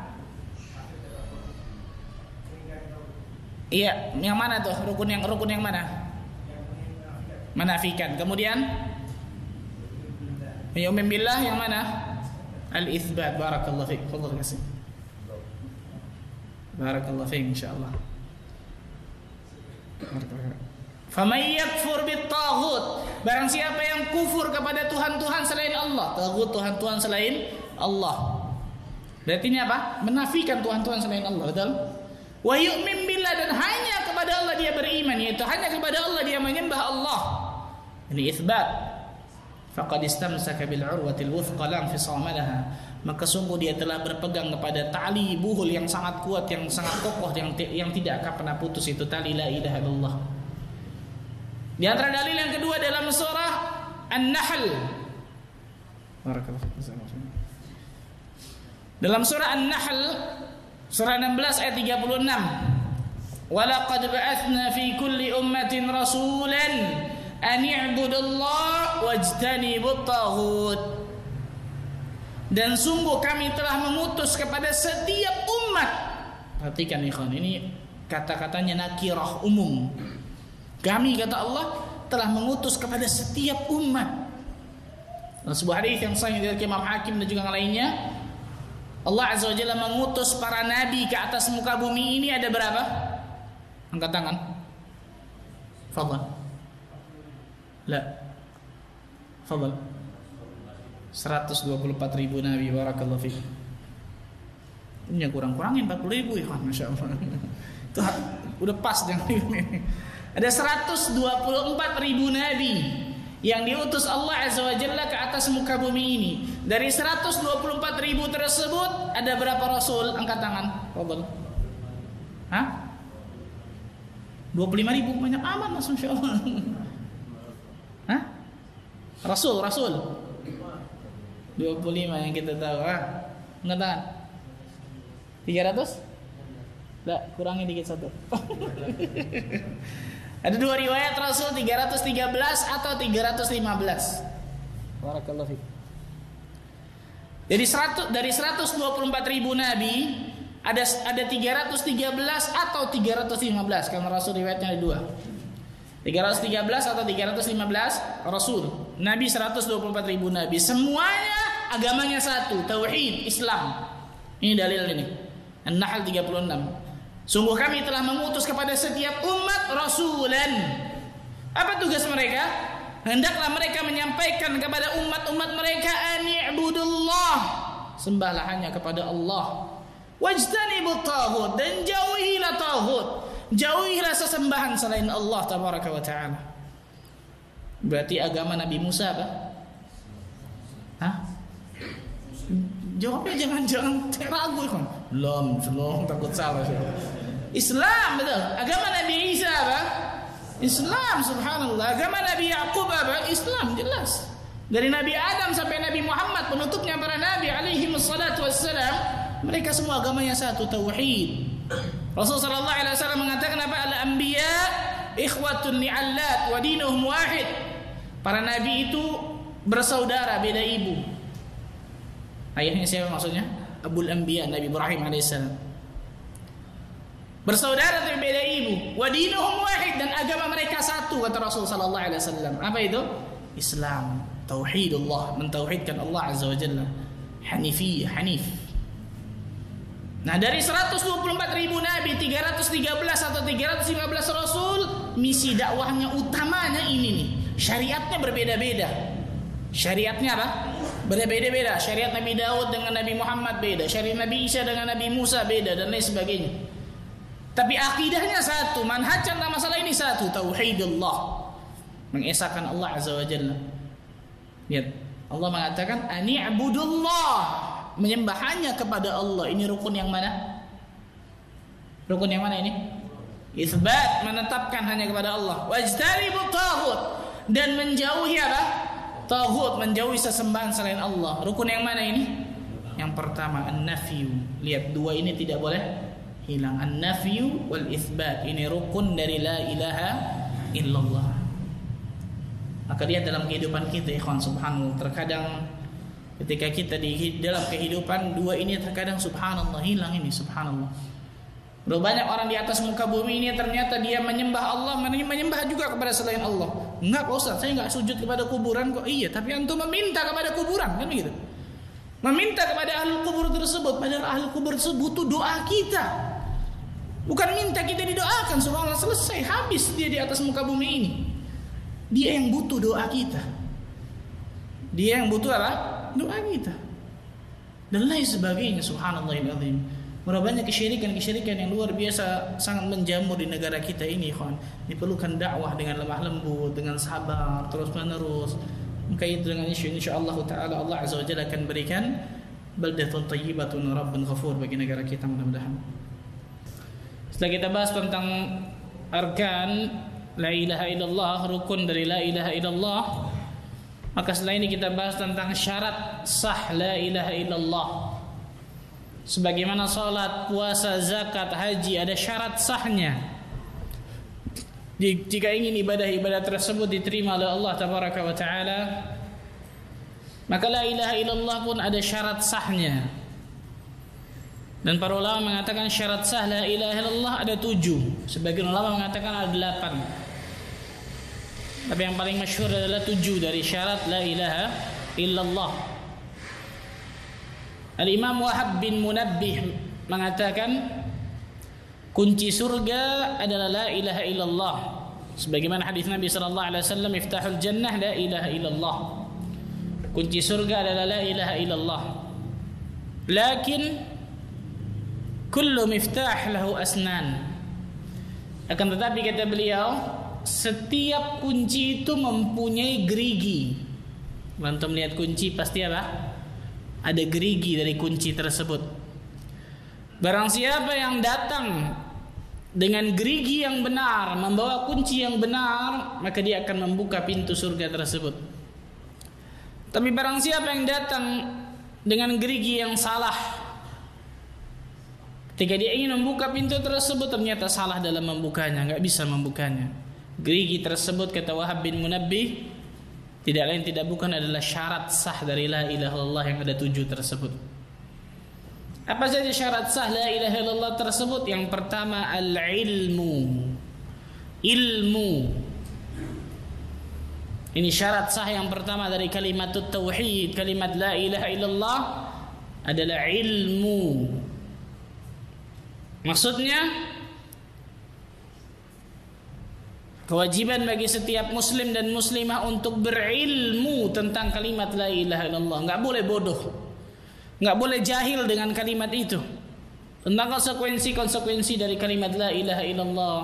Iya, yang mana tuh? Rukun yang mana? Menafikan. Kemudian yu'min billah yang mana? Al-itsbat. Barakallahu fiik. Fadhal kasih. Barakallahu fiik insyaallah. Faman yakfur bit-taghut, barang siapa yang kufur kepada Tuhan-Tuhan selain Allah. Taghut Tuhan-Tuhan selain Allah. Berarti ini apa? Menafikan Tuhan-Tuhan selain Allah, betul? Wa yu'min billah, dan hanya kepada Allah dia beriman, yaitu hanya kepada Allah dia menyembah Allah. Ini itsbat. Faqad istamsaka bil urwatil wuthqa la infisama laha. Maka sungguh dia telah berpegang kepada tali buhul yang sangat kuat, yang sangat kokoh, yang tidak akan pernah putus, itu tali la ilaha illallah. Di antara dalil yang kedua dalam surah An-Nahl. Dalam surah An-Nahl surah 16 ayat 36. Walaqad ba'atsna fi kulli ummatin rasulan an i'budullaha wajtanibut taghut. Dan sungguh kami telah mengutus kepada setiap umat. Perhatikan ikhwan, ini kata-katanya nakirah umum. Kami, kata Allah, telah mengutus kepada setiap umat. Dalam sebuah hadis yang sahih dari Imam Hakim dan juga yang lainnya, Allah Azza wa Jalla mengutus para nabi ke atas muka bumi ini ada berapa? Angkat tangan. Fadhal. La. Fadhal. 124.000 nabi. Barakallahu fiik. Ini kurang-kurangin 40.000 ya kan, Masya Allah. Itu udah pas jangan ini. Ada 124.000 nabi yang diutus Allah Azza wa Jalla ke atas muka bumi ini. Dari 124.000 tersebut ada berapa rasul? Angkat tangan. Fadhal. Hah? 25.000, banyak amat Mas, insyaallah. Hah? Rasul. 25 yang kita tahu. Angkat tangan. 300? Enggak, kurangi dikit satu. Ada dua riwayat Rasul 313 atau 315. Barakallahu fiik. Jadi dari 124.000 nabi ada 313 atau 315 karena Rasul riwayatnya ada dua. 313 atau 315 Rasul. Nabi 124.000 nabi. Semuanya agamanya satu, tauhid, Islam. Ini dalil ini. An-Nahl 36. Sungguh kami telah mengutus kepada setiap umat rasulan. Apa tugas mereka? Hendaklah mereka menyampaikan kepada umat-umat mereka an i'budullah, sembahlah hanya kepada Allah. Wajtanibut taghut, dan jauhilah taghut, jauhilah sesembahan selain Allah tabaraka wa taala. Berarti agama Nabi Musa apa? Hah? Jawabnya jangan ragu kan. Belum takut salah. Islam, betul. Agama Nabi Isa apa? Islam, subhanallah. Agama Nabi Yaqub apa? Islam, jelas. Dari Nabi Adam sampai Nabi Muhammad, penutupnya para nabi alaihi wassalatu wassalam, mereka semua agamanya satu, tauhid. Rasulullah sallallahu alaihi wasallam mengatakan apa? Al-anbiya ikhwatun li'allat wa dinuhum wahid. Para nabi itu bersaudara, beda ibu. Ayahnya siapa maksudnya? Abul Anbiya, Nabi Ibrahim alaihissalam. Bersaudara tapi beda ibu. Wa dinuhum wahid, dan agama mereka satu, kata Rasul sallallahu alaihi wasallam. Apa itu? Islam, tauhidullah, mentauhidkan Allah azza wa jalla. Hanifiyah, hanif. Nah, dari 124.000 nabi, 313 atau 315 rasul, misi dakwahnya utamanya ini nih. Syariatnya berbeda-beda. Syariatnya apa? Berbeda-beda. Syariat Nabi Daud dengan Nabi Muhammad beda, syariat Nabi Isa dengan Nabi Musa beda, dan lain sebagainya. Tapi akidahnya satu, manhaj tentang masalah ini satu, tauhidullah. mengesahkan Allah Azza wa Jalla. Lihat, Allah mengatakan ani'budullah, menyembah hanya kepada Allah. Ini rukun yang mana? Rukun yang mana ini? Itsbat, menetapkan hanya kepada Allah. Wajtanibut taghut, dan menjauhi apa? Taghut, menjauhi sesembahan selain Allah. Rukun yang mana ini? Yang pertama an-nafyu. Lihat, dua ini tidak boleh hilang, an-nafyu wal itsbat. Ini rukun dari la ilaha illallah. Maka lihat dalam kehidupan kita, ikhwan, subhanallah, terkadang ketika kita di dalam kehidupan dua ini terkadang subhanallah hilang ini, subhanallah. Berapa banyak orang di atas muka bumi ini ternyata dia menyembah Allah, menyembah juga kepada selain Allah. Enggak Pak Ustaz, saya enggak sujud kepada kuburan kok. Iya, tapi antum meminta kepada kuburan, kan begitu? Meminta kepada ahli kubur tersebut, padahal ahli kubur tersebut butuh doa kita. Bukan minta kita didoakan, subhanallah, selesai, habis dia di atas muka bumi ini. Dia yang butuh doa kita. Dia yang butuh apa? Doa kita. Dan lain sebagainya, subhanallahil-azim. Berapa banyak kesyirikan yang luar biasa sangat menjamur di negara kita ini, ikhwan. Diperlukan dakwah dengan lemah lembut, dengan sabar, terus menerus. Maka itu dengan insyaallah taala Allah Azza wa Jalla akan berikan baldatun thayyibatun rabbun ghafur bagi negara kita, mudah-mudahan. Setelah kita bahas tentang arkan la ilaha illallah, rukun dari la ilaha illallah, maka setelah ini kita bahas tentang syarat sah la ilaha illallah. Sebagaimana salat, puasa, zakat, haji ada syarat sahnya. Jika ingin ibadah-ibadah tersebut diterima oleh Allah tabaraka wa taala, maka la ilaha illallah pun ada syarat sahnya. Dan para ulama mengatakan syarat sah la ilaha illallah ada 7. Sebagian ulama mengatakan ada 8. Tapi yang paling masyhur adalah 7 dari syarat la ilaha illallah. Al-Imam Wahab bin Munabbih mengatakan kunci surga adalah la ilaha illallah. Sebagaimana hadis Nabi sallallahu alaihi wasallam, iftahul jannah la ilaha illallah. Kunci surga adalah la ilaha illallah. Lakin kullu miftah lahu asnan. Akan tetapi kata beliau, setiap kunci itu mempunyai gerigi. Antum lihat kunci pasti apa? Ada gerigi dari kunci tersebut. Barang siapa yang datang dengan gerigi yang benar, membawa kunci yang benar, maka dia akan membuka pintu surga tersebut. Tapi barang siapa yang datang dengan gerigi yang salah, ketika dia ingin membuka pintu tersebut ternyata salah dalam membukanya, enggak bisa membukanya. Gerigi tersebut, kata Wahab bin Munabbih, tidak lain tidak bukan adalah syarat sah dari la ilaha illallah yang ada 7 tersebut. Apa saja syarat sah la ilaha illallah tersebut? Yang pertama al-ilmu. Ilmu. Ini syarat sah yang pertama dari kalimat tauhid, kalimat la ilaha illallah adalah ilmu. Maksudnya kewajiban bagi setiap muslim dan muslimah untuk berilmu tentang kalimat la ilaha illallah. Enggak boleh bodoh, enggak boleh jahil dengan kalimat itu, tentang konsekuensi dari kalimat la ilaha illallah.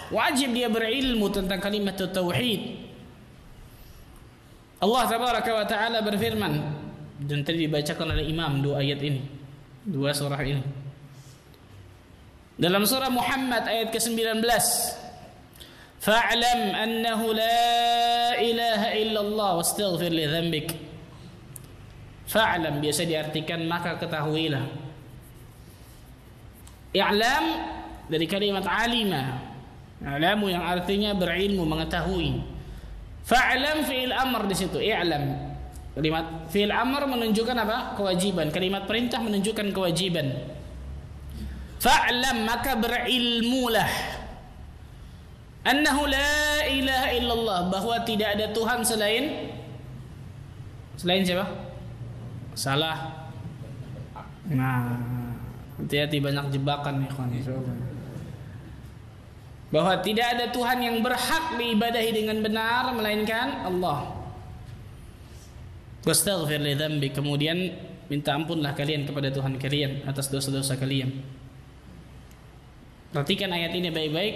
Wajib dia berilmu tentang kalimat tauhid. Allah tabaraka wa taala berfirman, dan tadi dibacakan oleh imam 2 ayat ini, 2 surah ini. Dalam surah Muhammad ayat ke-19, fa'lam annahu la ilaha illallah wastaghfir li dhanbik. Fa'lam biasa diartikan maka ketahuilah. I'lam dari kalimat alima. I'lamu yang artinya berilmu, mengetahui. Fa'lam fi'il amr di situ, i'lam. Kalimat fi'il amr menunjukkan apa? Kewajiban. Kalimat perintah menunjukkan kewajiban. Fa'lam maka berilmulah annahu la ilaha illallah, bahwa tidak ada Tuhan selain siapa? Salah. Nah, hati-hati banyak jebakan nih kawan. Bahwa tidak ada Tuhan yang berhak diibadahi dengan benar melainkan Allah. Wastaghfir li dzambi, kemudian minta ampunlah kalian kepada Tuhan kalian atas dosa-dosa kalian. Perhatikan ayat ini baik-baik.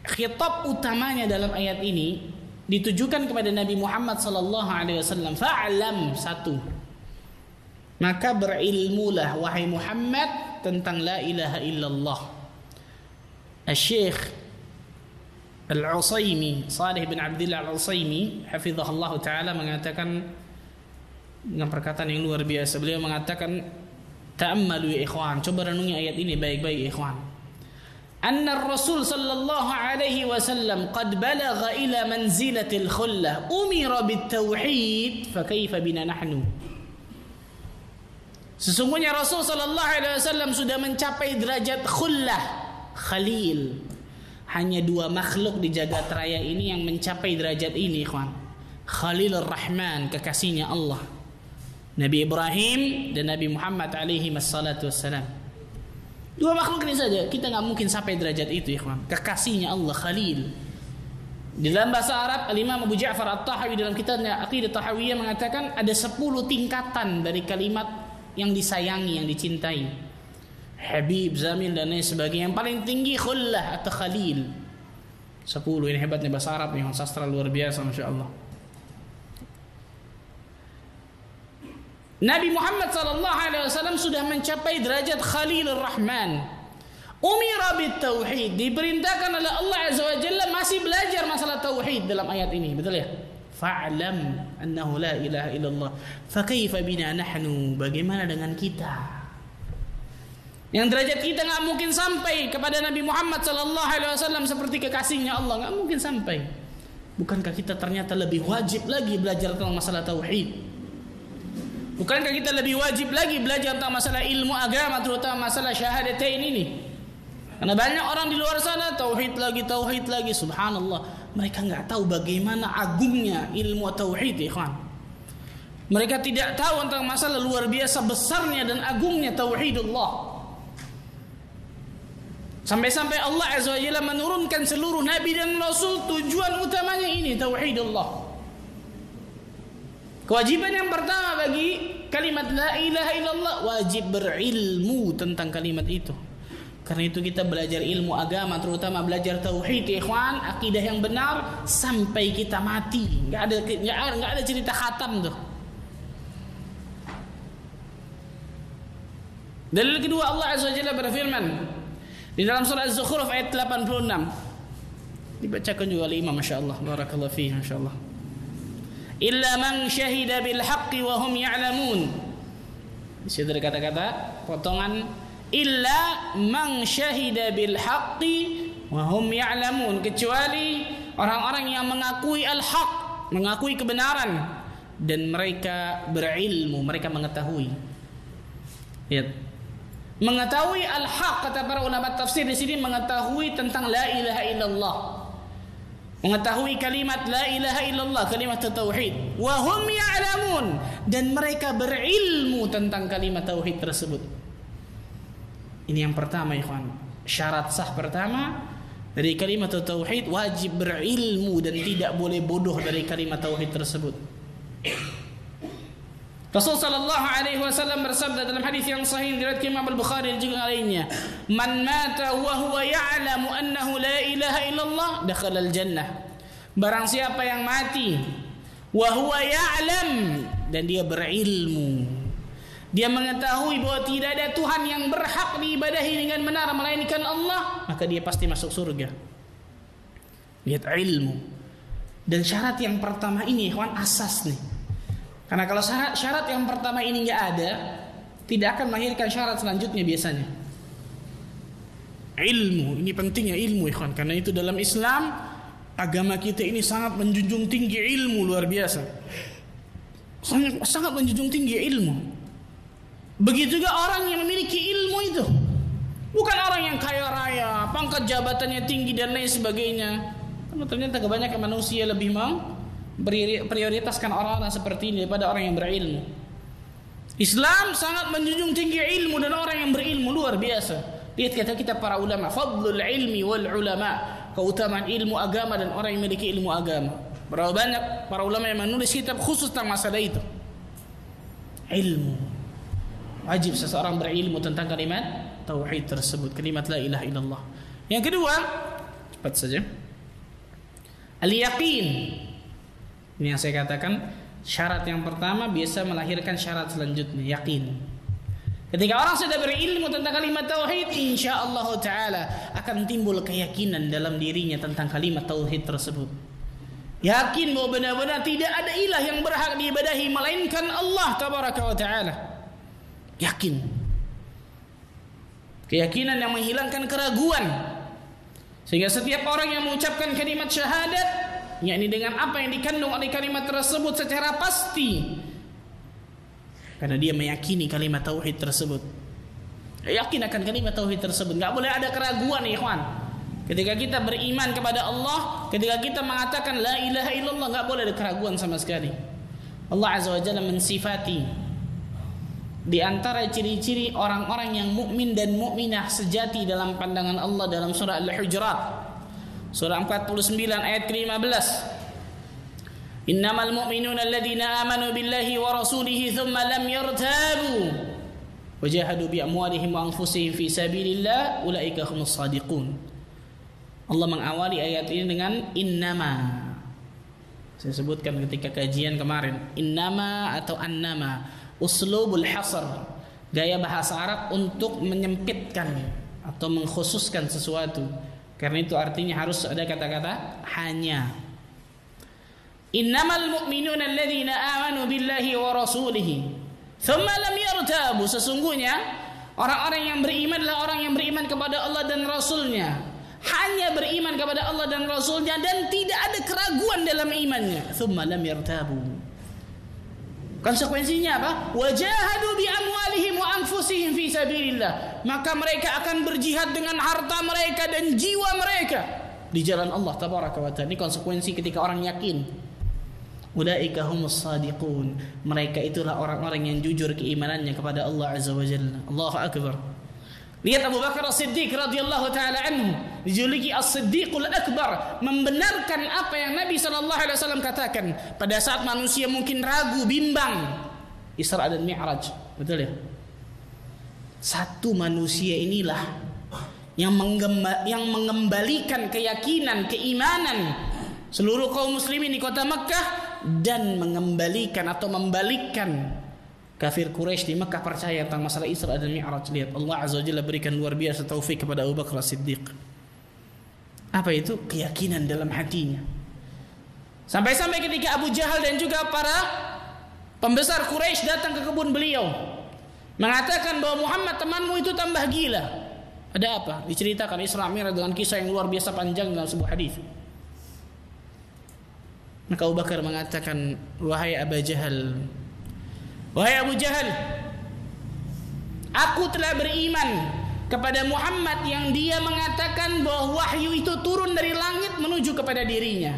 khitab utamanya dalam ayat ini ditujukan kepada Nabi Muhammad sallallahu alaihi wasallam. Fa'lam, satu, maka berilmulah wahai Muhammad tentang la ilaha illallah. Asy-Syaikh Al-Utsaimin, Shalih bin Abdullah Al-Utsaimin hafizahullah taala mengatakan dengan perkataan yang luar biasa. Beliau mengatakan, ta'ammalu ya ikhwan, coba renungi ayat ini baik-baik ya ikhwan. Anna Rasul sallallahu alaihi wasallam qad balagha ila manzilatil khullah, umira bit-tauhid, fa kaifa bina nahnu. Sesungguhnya Rasul sallallahu alaihi wasallam sudah mencapai derajat khullah, khalil. Hanya dua makhluk di jagat raya ini yang mencapai derajat ini, ikhwan. Khalilur Rahman, kekasihnya Allah, Nabi Ibrahim dan Nabi Muhammad alaihi wassalatu wassalam. Dua makhluk ini saja, kita nggak mungkin sampai derajat itu, ikhwan. Kekasihnya Allah, Khalil. Di dalam bahasa Arab, Al-Imam Abu Ja'far At-Tahawi dalam kitabnya Aqidah Tahawiyah mengatakan ada 10 tingkatan dari kalimat yang disayangi, yang dicintai. Habib, Zamil dan lain sebagainya. Yang paling tinggi khullah atau Khalil. 10, ini hebatnya bahasa Arab, yang sastra luar biasa, Masya Allah. Nabi Muhammad SAW sudah mencapai derajat Khalilur Rahman. Umira bit tauhid, diperintahkan oleh Allah Azza wa Jalla masih belajar masalah tauhid dalam ayat ini, betul ya? Fa'lam annahu la ilaha illallah. Fa kaifa bina nahnu, bagaimana dengan kita? Yang derajat kita enggak mungkin sampai kepada Nabi Muhammad SAW seperti kekasihnya Allah, enggak mungkin sampai. Bukankah kita ternyata lebih wajib lagi belajar tentang masalah tauhid? Bukankah kita lebih wajib lagi belajar tentang masalah ilmu agama, terutama masalah syahadatain ini? Karena banyak orang di luar sana tauhid lagi, subhanallah. Mereka enggak tahu bagaimana agungnya ilmu tauhid, ikhwan. Mereka tidak tahu tentang masalah luar biasa besarnya dan agungnya tauhidullah. Sampai-sampai Allah Azza wa Jalla menurunkan seluruh nabi dan rasul, tujuan utamanya ini, tauhidullah. Kewajiban yang pertama bagi kalimat la ilaha illallah, wajib berilmu tentang kalimat itu. Karena itu kita belajar ilmu agama, terutama belajar tauhid, ikhwan, akidah yang benar sampai kita mati. Enggak ada cerita khatam tuh. Dalil kedua, Allah Azza wa Jalla berfirman di dalam surah Az-Zukhruf ayat 86. Dibacakan juga oleh Imam, masyaallah, barakallahu fihi, masyaallah. Illa man syahida bil haqqi wa hum ya'lamun. Di situ ada kata-kata potongan illa man syahida bil haqqi wa hum ya'lamun, kecuali orang-orang yang mengakui al-haq, mengakui kebenaran dan mereka berilmu, mereka mengetahui. Lihat. Mengetahui al-haq, kata para ulama tafsir di sini, mengetahui tentang la ilaha illallah. Mengetahui kalimat la ilaha illallah, kalimat tauhid. Wa hum ya'lamun, dan mereka berilmu tentang kalimat tauhid tersebut. Ini yang pertama, ikhwan. Syarat sah pertama dari kalimat tauhid, wajib berilmu dan tidak boleh bodoh dari kalimat tauhid tersebut. Rasul sallallahu alaihi wasallam bersabda dalam hadis yang sahih diriwayatkan Imam Al-Bukhari dan juga lainnya, "Man mata wa huwa ya'lamu annahu la ilaha illallah dakhala al-jannah." Barang siapa yang mati wa huwa ya'lam, dan dia berilmu, dia mengetahui bahwa tidak ada Tuhan yang berhak diibadahi dengan benar melainkan Allah, maka dia pasti masuk surga. Lihat ilmu. Dan syarat yang pertama ini, ikhwan, asas nih. Karena kalau syarat yang pertama ini nggak ada, tidak akan melahirkan syarat selanjutnya biasanya. Ilmu, ini pentingnya ilmu, ikhwan. Karena itu dalam Islam, agama kita ini sangat menjunjung tinggi ilmu, luar biasa. Sangat menjunjung tinggi ilmu. Begitu juga orang yang memiliki ilmu itu, bukan orang yang kaya raya, pangkat jabatannya tinggi dan lain sebagainya. Karena ternyata kebanyakan manusia lebih mau prioritaskan orang-orang seperti ini daripada orang yang berilmu. Islam sangat menjunjung tinggi ilmu dan orang yang berilmu, luar biasa. Lihat kata kita para ulama, fadlul ilmi wal ulama, keutamaan ilmu agama dan orang yang memiliki ilmu agama. Berapa banyak para ulama yang menulis kitab khusus tentang masalah itu. Ilmu, wajib seseorang berilmu tentang kalimat tauhid tersebut, kalimat la ilaha illallah. Yang kedua, Cepat saja. Al-yaqin. Ini yang saya katakan, syarat yang pertama biasa melahirkan syarat selanjutnya, yakin. Ketika orang sudah berilmu tentang kalimat tauhid, insyaallah taala akan timbul keyakinan dalam dirinya tentang kalimat tauhid tersebut. Yakin bahwa benar-benar tidak ada ilah yang berhak diibadahi melainkan Allah tabaraka wa taala. Yakin. Keyakinan yang menghilangkan keraguan. Sehingga setiap orang yang mengucapkan kalimat syahadat, yakni dengan apa yang dikandung oleh kalimat tersebut secara pasti, karena dia meyakini kalimat tauhid tersebut, yakin akan kalimat tauhid tersebut. Gak boleh ada keraguan ya ikhwan. Ketika kita beriman kepada Allah, ketika kita mengatakan la ilaha illallah, gak boleh ada keraguan sama sekali. Allah azza wa jalla mensifati di antara ciri-ciri orang-orang yang mukmin dan mukminah sejati dalam pandangan Allah dalam surah Al-Hujurat, surah 49 ayat ke-15. Innamal mu'minuna alladhina amanu billahi wa rasulihi thumma lam yartabu wajahadu bi amwalihim wa anfusihim fi sabilillah ulaika humus shadiqun. Allah mengawali ayat ini dengan innama. Saya sebutkan ketika kajian kemarin, innama atau annama, uslubul hasr, gaya bahasa Arab untuk menyempitkan atau mengkhususkan sesuatu. Karena itu artinya harus ada kata-kata hanya. Innamal mu'minuna alladhina amanu billahi wa rasulihi thumma lam yartabu. Sesungguhnya orang-orang yang beriman adalah orang yang beriman kepada Allah dan Rasulnya, hanya beriman kepada Allah dan Rasulnya dan tidak ada keraguan dalam imannya. Thumma lam yartabu. Konsekuensinya apa? Wajahadu bi amwalihim wa anfusihim fi sabilillah. Maka mereka akan berjihad dengan harta mereka dan jiwa mereka di jalan Allah tabaraka wa taala. Ini konsekuensi ketika orang yakin. Ulaika humus shadiqun. Mereka itulah orang-orang yang jujur keimanannya kepada Allah azza wa jalla. Allahu akbar. Lihat Abu Bakar As-Siddiq radhiyallahu taala anhu, dijuluki As-Siddiqul Akbar, membenarkan apa yang Nabi sallallahu alaihi wasallam katakan pada saat manusia mungkin ragu, bimbang Isra dan Mi'raj. Betul ya? Satu manusia inilah yang mengembalikan keyakinan, keimanan seluruh kaum muslimin di kota Makkah dan mengembalikan atau membalikkan kafir Quraisy di Makkah percaya tentang masalah Isra dan Mi'raj. Lihat, Allah azza wa jalla berikan luar biasa taufik kepada Abu Bakar As-Siddiq. Apa itu? Keyakinan dalam hatinya. Sampai-sampai ketika Abu Jahal dan juga para pembesar Quraisy datang ke kebun beliau, mengatakan bahwa Muhammad temanmu itu tambah gila. Ada apa? Diceritakan Isra Mi'raj dengan kisah yang luar biasa panjang dalam sebuah hadis. Maka Abu Bakar mengatakan, wahai Abu Jahal, wahai Abu Jahal, aku telah beriman kepada Muhammad yang dia mengatakan bahwa wahyu itu turun dari langit menuju kepada dirinya.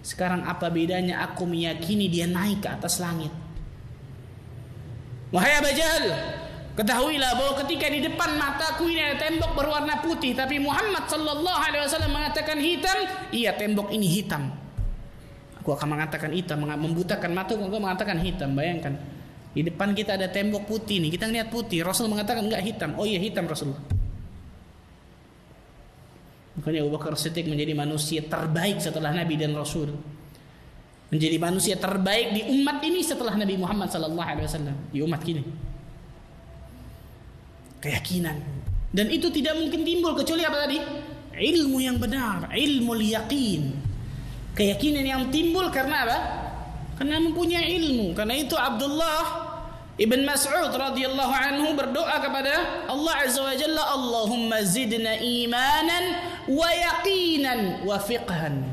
Sekarang apa bedanya aku meyakini dia naik ke atas langit? Wahai Abu Jahal, ketahuilah bahwa ketika di depan mataku ini ada tembok berwarna putih, tapi Muhammad sallallahu alaihi wasallam mengatakan hitam. Iya, tembok ini hitam. Aku akan mengatakan hitam, membutakan mata, aku mengatakan hitam. Bayangkan, di depan kita ada tembok putih nih, kita lihat putih, Rasul mengatakan enggak hitam. Oh iya, hitam Rasul. Makanya Abu Bakar Siddiq menjadi manusia terbaik setelah Nabi dan Rasul, menjadi manusia terbaik di umat ini setelah Nabi Muhammad sallallahu alaihi wasallam, di umat ini. Keyakinan, dan itu tidak mungkin timbul kecuali apa tadi? Ilmu yang benar, ilmu yaqin. Keyakinan yang timbul karena apa? Karena mempunyai ilmu. Karena itu Abdullah Ibn Mas'ud radhiyallahu anhu berdoa kepada Allah azza wa jalla, Allahumma zidna imanan wa yaqinan wa fiqhan.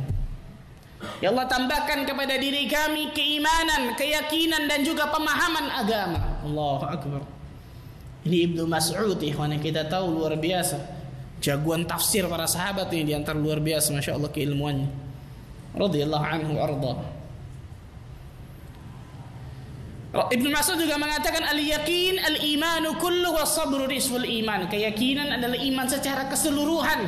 Ya Allah, tambahkan kepada diri kami keimanan, keyakinan dan juga pemahaman agama. Allahu akbar. Ini Ibnu Mas'ud, ikhwan, yang kita tahu luar biasa, jagoan tafsir para sahabat ini, di antara luar biasa, masya Allah keilmuannya, radhiyallahu anhu arda. Ibnu Mas'ud juga mengatakan al-yaqin al-imanu kullu wa sabru nisful iman. Keyakinan adalah iman secara keseluruhan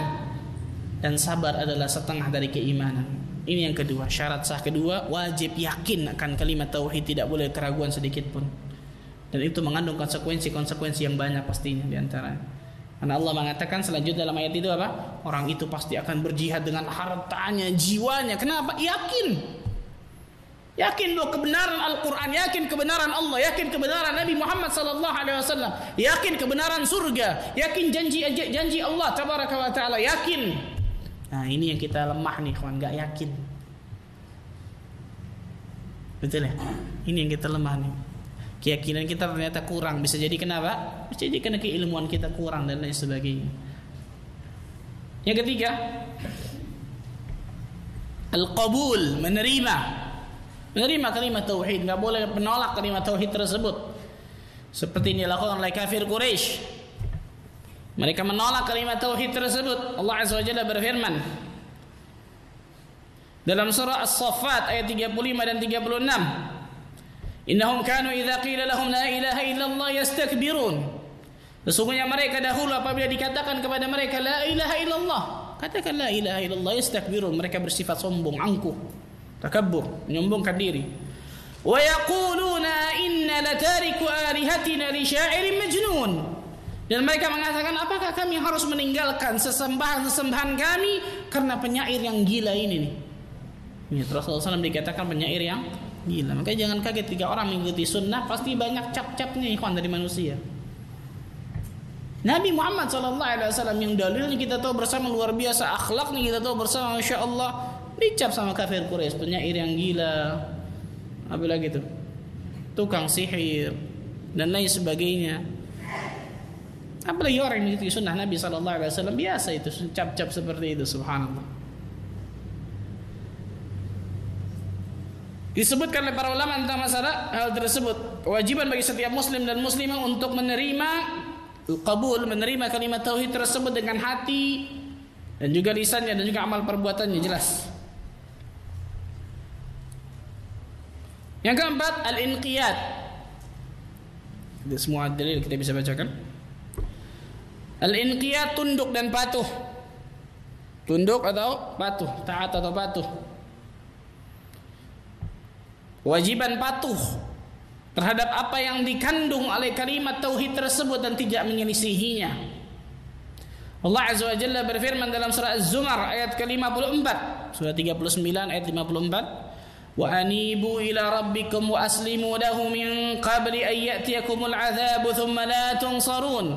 dan sabar adalah setengah dari keimanan. Ini yang kedua, syarat sah kedua, wajib yakin akan kalimat tauhid, tidak boleh keraguan sedikit pun. Dan itu mengandung konsekuensi yang banyak pastinya, di antara Karena Allah mengatakan selanjutnya dalam ayat itu apa? Orang itu pasti akan berjihad dengan hartanya, jiwanya. Kenapa? Yakin bahwa kebenaran Al-Quran, yakin kebenaran Allah, yakin kebenaran Nabi Muhammad SAW, yakin kebenaran surga, yakin janji Allah Tabaraka wa Ta'ala, yakin. Nah ini yang kita lemah nih kawan, gak yakin. Betul ya? Ini yang kita lemah nih. Keyakinan kita ternyata kurang. Bisa jadi kenapa? Bisa jadi karena keilmuan kita kurang dan lain sebagainya. Yang ketiga, al-qabul, menerima kalimat tauhid. Enggak boleh menolak kalimat tauhid tersebut. Seperti ini dilakukan oleh kafir Quraisy. Mereka menolak kalimat tauhid tersebut. Allah Azza wa Jalla berfirman dalam surah As-Saffat ayat 35 dan 36. Innahum kanu idza qila lahum la ilaha illallah yastakbirun. Sesungguhnya mereka dahulu apabila dikatakan kepada mereka la ilaha illallah, katakan la ilaha illallah, yastakbirun, mereka bersifat sombong, angkuh, takabbur, menyombongkan diri. Wa yaquluna inna latariku alihatina li sya'irin majnun. Dan mereka mengatakan, apakah kami harus meninggalkan sesembahan kami karena penyair yang gila ini nih. Rasulullah SAW dikatakan penyair yang gila. Makanya jangan kaget ketika orang mengikuti sunnah, pasti banyak cap-capnya ikhwan dari manusia. Nabi Muhammad SAW yang dalilnya kita tahu bersama luar biasa, akhlaknya kita tahu bersama Masya Allah, dicap sama kafir Quraisy, penyair yang gila, apalagi itu tukang sihir dan lain sebagainya. Apalagi orang yang mengikuti sunnah Nabi SAW, biasa itu cap-cap seperti itu, subhanallah. Disebutkan oleh para ulama tentang masalah hal tersebut. Kewajiban bagi setiap muslim dan muslimah untuk menerima qabul, menerima kalimat tauhid tersebut dengan hati dan juga lisannya dan juga amal perbuatannya jelas. Yang keempat, al-inqiyad. Itu semua dalil kita bisa bacakan. Al-inqiyad, tunduk dan patuh. Tunduk atau patuh, taat atau patuh. Kewajiban patuh terhadap apa yang dikandung oleh kalimat tauhid tersebut dan tidak menyelisihinya. Allah Azza wa Jalla berfirman dalam surah Az-Zumar ayat ke-54, surah 39 ayat 54, wa anibu ila rabbikum wa aslimu lahu min qabli an ya'tiyakumul 'adzabu thumma la tunsarun.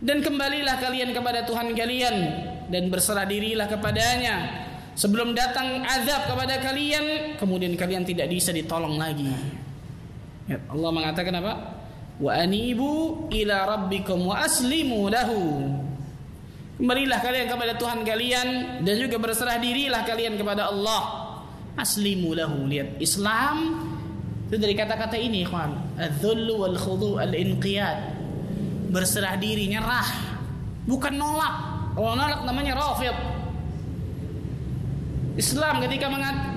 Dan kembalilah kalian kepada Tuhan kalian dan berserah dirilah kepadanya sebelum datang azab kepada kalian, kemudian kalian tidak bisa ditolong lagi. Ya, Allah mengatakan apa? Wa anibu ila rabbikum wa aslimu lahu. Kembalilah kalian kepada Tuhan kalian dan juga berserah dirilah kalian kepada Allah. Aslimu lahu. Lihat, Islam itu dari kata-kata ini, ikhwan. Adz-dzullu wal khudu' al-inqiyad. Berserah diri, nyerah, bukan nolak. Kalau nolak namanya rafidh. Islam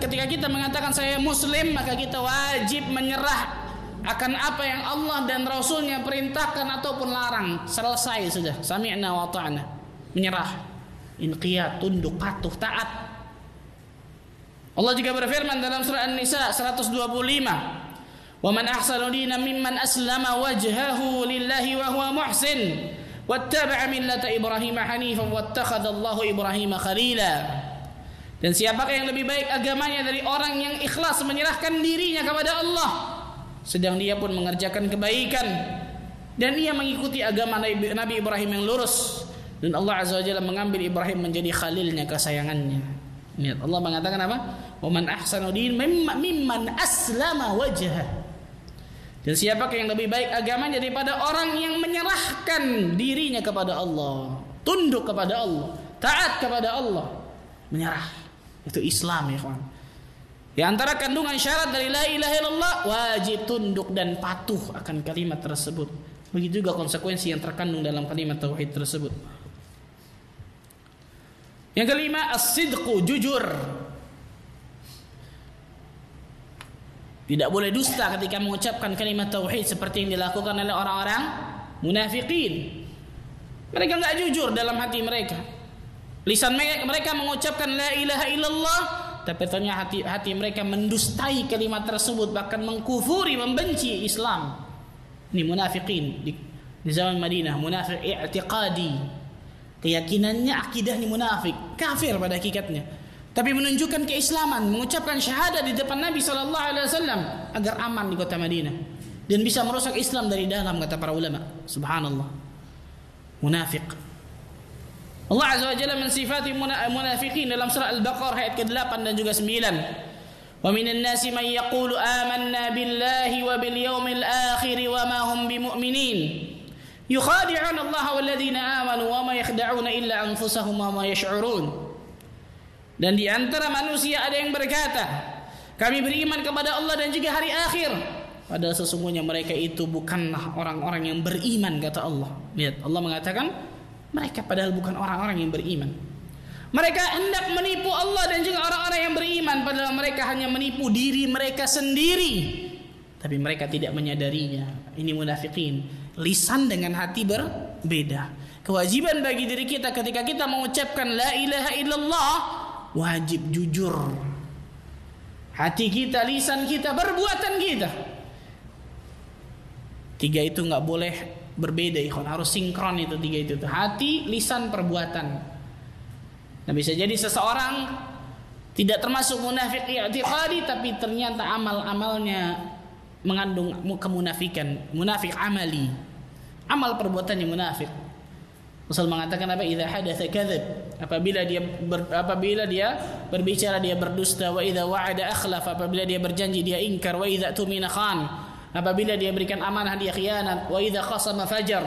ketika kita mengatakan saya muslim, maka kita wajib menyerah akan apa yang Allah dan Rasulnya perintahkan ataupun larang. Selesai sudah. Sami'na wa ta'na. Menyerah, inqiyad, tunduk, patuh, taat. Allah juga berfirman dalam surah An-Nisa 125, wa man ahsanu dinan mimman aslama wajhahu lillahi wa huwa muhsin wattaba'a millata Ibrahim hanifan wattakhadallahu Ibrahim khalila. Dan siapakah yang lebih baik agamanya dari orang yang ikhlas menyerahkan dirinya kepada Allah, sedang dia pun mengerjakan kebaikan dan ia mengikuti agama Nabi Ibrahim yang lurus, dan Allah Azza wa Jalla mengambil Ibrahim menjadi khalilnya, kesayangannya. Lihat, Allah mengatakan apa? Wa man ahsanu dinan mimman aslama wajhah. Dan siapakah yang lebih baik agamanya daripada orang yang menyerahkan dirinya kepada Allah, tunduk kepada Allah, taat kepada Allah, menyerah. Itu Islam, ya kawan. Di antara kandungan syarat dari la ilaha illallah, wajib tunduk dan patuh akan kalimat tersebut. Begitu juga konsekuensi yang terkandung dalam kalimat tauhid tersebut. Yang kelima, as-sidqu, jujur. Tidak boleh dusta ketika mengucapkan kalimat tauhid seperti yang dilakukan oleh orang-orang munafikin. Mereka enggak jujur dalam hati mereka. Lisan mereka mengucapkan la ilaha illallah, tapi ternyata hati mereka mendustai kalimat tersebut, bahkan mengkufuri, membenci Islam. Ini munafikin di zaman Madinah, munafik i'tiqadi. Keyakinannya, akidahnya munafik, kafir pada hakikatnya. Tapi menunjukkan keislaman, mengucapkan syahadat di depan Nabi sallallahu alaihi wasallam agar aman di kota Madinah dan bisa merusak Islam dari dalam, kata para ulama. Subhanallah. Munafik. Allah Azza wa Jalla mensifati munafiqin dalam surah Al-Baqarah ayat ke-8 dan juga 9. Wa minan nasi man yaqulu amanna billahi wa bil yawmil akhir wa ma hum bimu'minin. Yukhadi'un Allah wal ladzina amanu wa ma yakhda'una illa anfusahum wa ma yash'urun. Dan di antara manusia ada yang berkata, kami beriman kepada Allah dan juga hari akhir, padahal sesungguhnya mereka itu bukanlah orang-orang yang beriman, kata Allah. Lihat, Allah mengatakan mereka padahal bukan orang-orang yang beriman. Mereka hendak menipu Allah dan juga orang-orang yang beriman, padahal mereka hanya menipu diri mereka sendiri, tapi mereka tidak menyadarinya. Ini munafikin. Lisan dengan hati berbeda. Kewajiban bagi diri kita ketika kita mengucapkan la ilaha illallah, wajib jujur. Hati kita, lisan kita, perbuatan kita. 3 itu nggak boleh berbeda, ikhwan. Harus sinkron itu 3 itu. Hati, lisan, perbuatan. Nah, bisa jadi seseorang tidak termasuk munafik i'tiqadi, tapi ternyata amal-amalnya mengandung kemunafikan, munafik amali, amal perbuatannya munafik. Rasul mengatakan apa? Idza hadatsa kadzab, apabila dia berbicara dia berdusta, wa idza wa'ada akhlaf, apabila dia berjanji dia ingkar, wa idza tumina khan, apabila dia berikan amanah dia khianat, wa idza khasama fajar,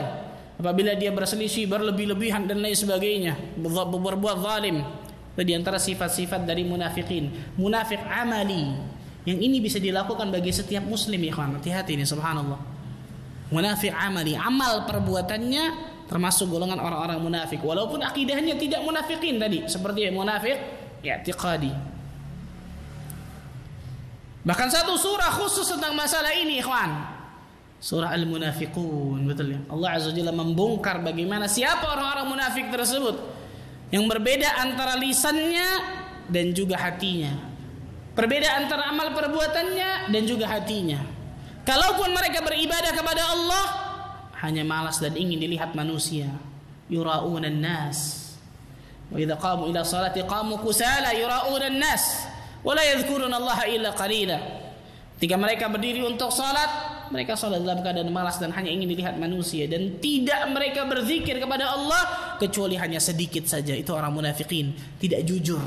apabila dia berselisih berlebih-lebihan dan lain sebagainya, berbuat zalim. Itu di antara sifat-sifat dari munafikin. Munafik amali, yang ini bisa dilakukan bagi setiap muslim, ikhwan. Hati-hati ini, subhanallah. Munafik amali, amal perbuatannya termasuk golongan orang-orang munafik, walaupun akidahnya tidak munafikin tadi, seperti munafik i'tiqadi. Bahkan satu surah khusus tentang masalah ini, ikhwan. Surah Al-Munafiqun, betul ya. Allah Azza wa Jalla membongkar bagaimana siapa orang-orang munafik tersebut, yang berbeda antara lisannya dan juga hatinya. Perbedaan antara amal perbuatannya dan juga hatinya. Kalaupun mereka beribadah kepada Allah, hanya malas dan ingin dilihat manusia. Yura'unan nas. Wa idza qamu ila salati qamu kusala yura'unan nas wa la yadhkuruna Allah illa qalila. Ketika mereka berdiri untuk salat, mereka salat dalam keadaan malas dan hanya ingin dilihat manusia, dan tidak mereka berzikir kepada Allah kecuali hanya sedikit saja. Itu orang munafikin, tidak jujur.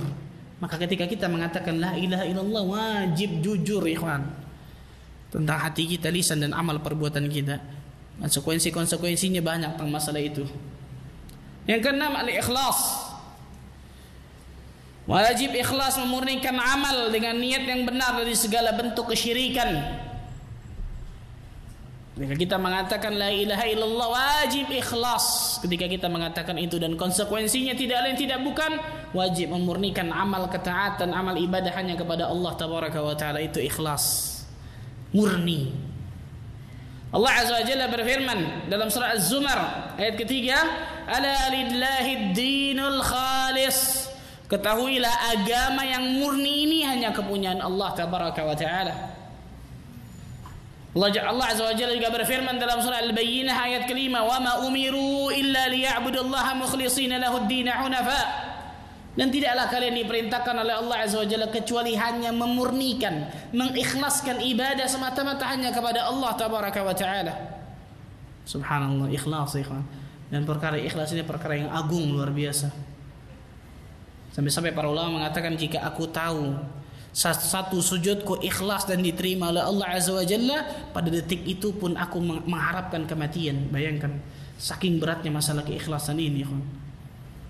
Maka ketika kita mengatakan la ilaha illallah, wajib jujur, ikhwan, tentang hati kita, lisan dan amal perbuatan kita. Konsekuensinya banyak tentang masalah itu. Yang keenam, al-ikhlas. Wajib ikhlas, memurnikan amal dengan niat yang benar dari segala bentuk kesyirikan. Ketika kita mengatakan la ilaha illallah, wajib ikhlas ketika kita mengatakan itu, dan konsekuensinya tidak lain tidak bukan wajib memurnikan amal ketaatan, amal ibadah hanya kepada Allah tabaraka wa taala. Itu ikhlas, murni. Allah Azza wa Jalla berfirman dalam surah Az-Zumar ayat ketiga, ala lillahi ad-dinul khalis, ketahuilah agama yang murni ini hanya kepunyaan Allah tabaraka wa taala. Allah Azza wa Jalla juga berfirman dalam surah Al-Bayyinah ayat kelima, wa ma umiru illa liya'budullaha mukhlishina lahud-din hunafa, dan tidaklah kalian diperintahkan oleh Allah Azza wa Jalla kecuali hanya memurnikan, mengikhlaskan ibadah semata-mata hanya kepada Allah tabaraka wa taala. Subhanallah, ikhlas, ikhwan. Dan perkara ikhlas ini perkara yang agung, luar biasa. Sampai-sampai para ulama mengatakan, jika aku tahu satu sujudku ikhlas dan diterima oleh Allah Azza wa Jalla, pada detik itu pun aku mengharapkan kematian. Bayangkan saking beratnya masalah keikhlasan ini.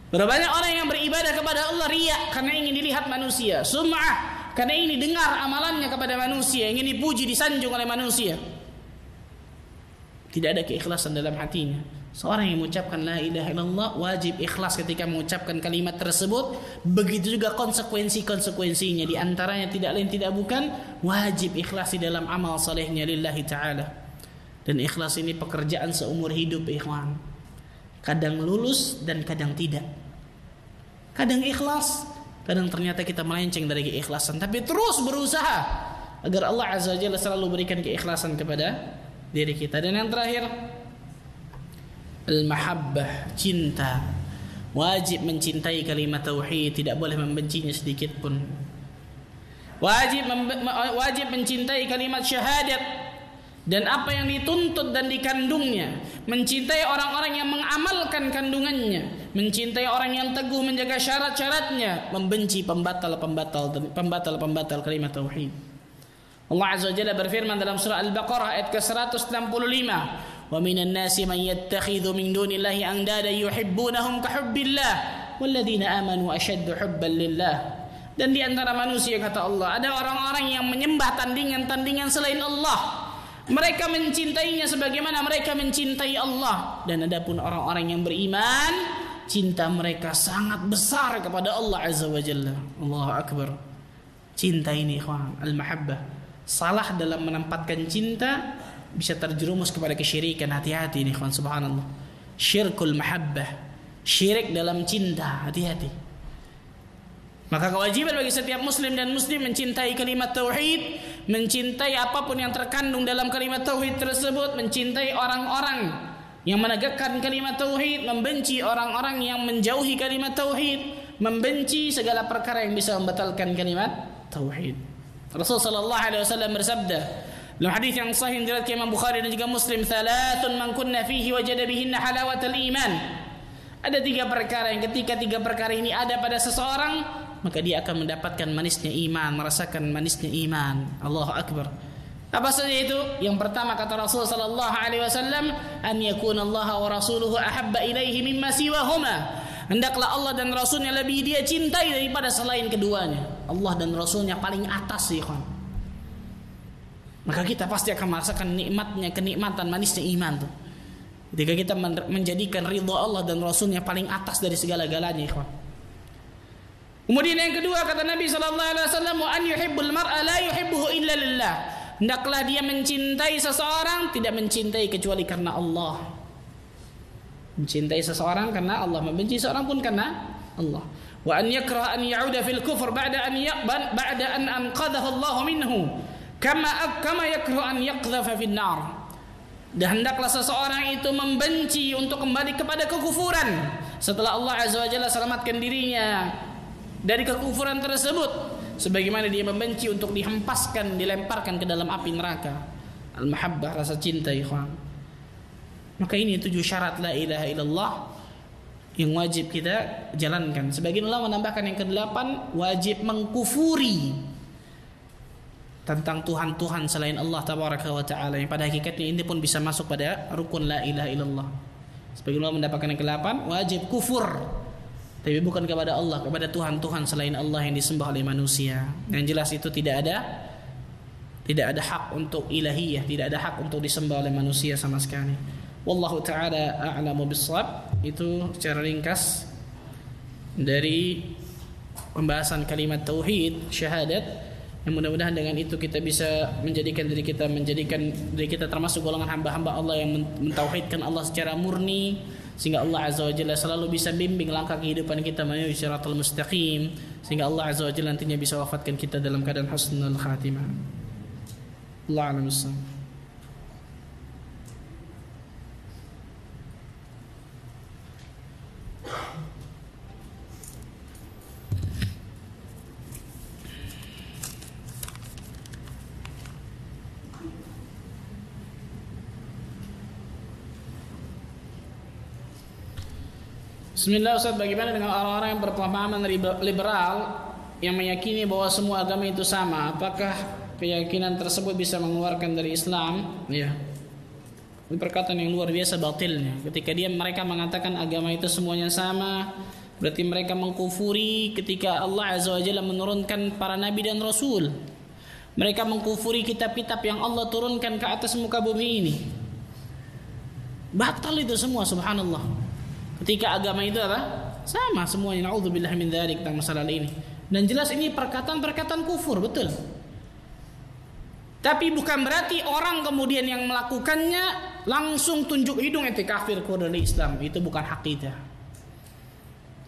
Berapa banyak orang yang beribadah kepada Allah riya karena ingin dilihat manusia, sum'ah karena ingin didengar amalannya kepada manusia, ingin dipuji, disanjung oleh manusia. Tidak ada keikhlasan dalam hatinya. Seorang yang mengucapkan la ilaha illallah wajib ikhlas ketika mengucapkan kalimat tersebut. Begitu juga konsekuensinya, di antaranya tidak lain tidak bukan wajib ikhlas di dalam amal salehnya lillahi ta'ala. Dan ikhlas ini pekerjaan seumur hidup, ikhwan. Kadang lulus dan kadang tidak. Kadang ikhlas, kadang ternyata kita melenceng dari keikhlasan. Tapi terus berusaha agar Allah Azza wa Jalla selalu berikan keikhlasan kepada diri kita. Dan yang terakhir, Al-mahabbah, cinta. Wajib mencintai kalimat tauhid, tidak boleh membencinya sedikit pun. Wajib mencintai kalimat syahadat dan apa yang dituntut dan dikandungnya. Mencintai orang-orang yang mengamalkan kandungannya, mencintai orang yang teguh menjaga syarat-syaratnya, membenci pembatal kalimat tauhid. Allah Azza wa Jalla berfirman dalam surah Al-Baqarah ayat ke-165, "Wa minan nasi man yattakhidhu min dunillahi andada yuhibbunahum ka hubbillah walladzina amanu ashaddu hubban lillah." Dan di antara manusia, kata Allah, ada orang-orang yang menyembah tandingan-tandingan selain Allah. Mereka mencintainya sebagaimana mereka mencintai Allah. Dan ada pun orang-orang yang beriman, cinta mereka sangat besar kepada Allah Azza wa Jalla. Allahu Akbar. Cinta ini, ikhwan, al-mahabbah. Salah dalam menempatkan cinta bisa terjerumus kepada kesyirikan. Hati-hati ini, ikhwan, subhanallah. Syirkul mahabbah, syirik dalam cinta, hati-hati. Maka kewajiban bagi setiap muslim dan muslim mencintai kalimat tauhid, mencintai apapun yang terkandung dalam kalimat tauhid tersebut, mencintai orang-orang yang menegakkan kalimat tauhid, membenci orang-orang yang menjauhi kalimat tauhid, membenci segala perkara yang bisa membatalkan kalimat tauhid. Rasulullah sallallahu alaihi wasallam bersabda dalam hadis yang sahih diriwayatkan Imam Bukhari dan juga Muslim, "Thalathun man kunna fihi wajada bihinna halawatal iman." Ada 3 perkara yang ketika 3 perkara ini ada pada seseorang, maka dia akan mendapatkan manisnya iman, merasakan manisnya iman. Allahu Akbar. Apa saja itu? Yang pertama kata Rasul sallallahu alaihi wasallam, "An yakuna Allah wa rasuluhu ahabba ilaihi mimma siwahuma." Hendaklah Allah dan Rasulnya lebih dia cintai daripada selain keduanya. Allah dan Rasulnya paling atas, ya kawan. Maka kita pasti akan merasakan nikmatnya, kenikmatan manisnya iman tuh. Ketika kita menjadikan ridha Allah dan Rasulnya paling atas dari segala-galanya, ya kawan. Kemudian yang kedua kata Nabi sallallahu alaihi wasallam, "Wa an yuhibbul mar'a la yuhibbuhu illa lillah." Hendaklah dia mencintai seseorang tidak mencintai kecuali karena Allah. Mencintai seseorang karena Allah, membenci seorang pun karena Allah. Wa an yakraha an ya'uda fil kufr ba'da an anqadhahu Allah minhu kama yakrahu an yaqdhafa fin nar. Dan hendaklah seseorang itu membenci untuk kembali kepada kekufuran setelah Allah Azza wa Jalla selamatkan dirinya dari kekufuran tersebut, sebagaimana dia membenci untuk dihempaskan, dilemparkan ke dalam api neraka. Al-mahabbah, rasa cinta, ikhwan. Maka ini 7 syarat la ilaha illallah yang wajib kita jalankan. Sebagian ulama menambahkan yang ke-8, wajib mengkufuri tentang Tuhan-Tuhan selain Allah tabaraka wa taala, yang pada hakikatnya ini pun bisa masuk pada rukun la ilaha illallah. Sebagian ulama mendapatkan yang ke-8, wajib kufur, tapi bukan kepada Allah, kepada Tuhan-Tuhan selain Allah yang disembah oleh manusia. Yang jelas itu tidak ada hak untuk ilahiyah, tidak ada hak untuk disembah oleh manusia sama sekali. Wallahu ta'ala a'lamu bis-shawab. Itu secara ringkas dari pembahasan kalimat tauhid, syahadat. Yang mudah-mudahan dengan itu kita bisa menjadikan diri kita termasuk golongan hamba-hamba Allah yang mentauhidkan Allah secara murni, sehingga Allah Azza wa Jalla selalu bisa bimbing langkah kehidupan kita menuju siratal mustaqim, sehingga Allah Azza wa Jalla nantinya bisa wafatkan kita dalam keadaan husnul khatimah. Allah a'lam bissawab. Bismillah, Ustaz, bagaimana dengan orang-orang yang berpemahaman liberal yang meyakini bahwa semua agama itu sama? Apakah keyakinan tersebut bisa mengeluarkan dari Islam? Ya, ini perkataan yang luar biasa batilnya. Ketika mereka mengatakan agama itu semuanya sama, berarti mereka mengkufuri ketika Allah Azza wa Jalla menurunkan para nabi dan rasul. Mereka mengkufuri kitab-kitab yang Allah turunkan ke atas muka bumi ini. Batal itu semua, subhanallah. Ketika agama itu apa? Sama semuanya. Na'udzubillah min dzalik, tentang masalah ini. Dan jelas ini perkataan-perkataan kufur, betul. Tapi bukan berarti orang kemudian yang melakukannya langsung tunjuk hidung ente kafir keluar dari Islam. Itu bukan hak kita.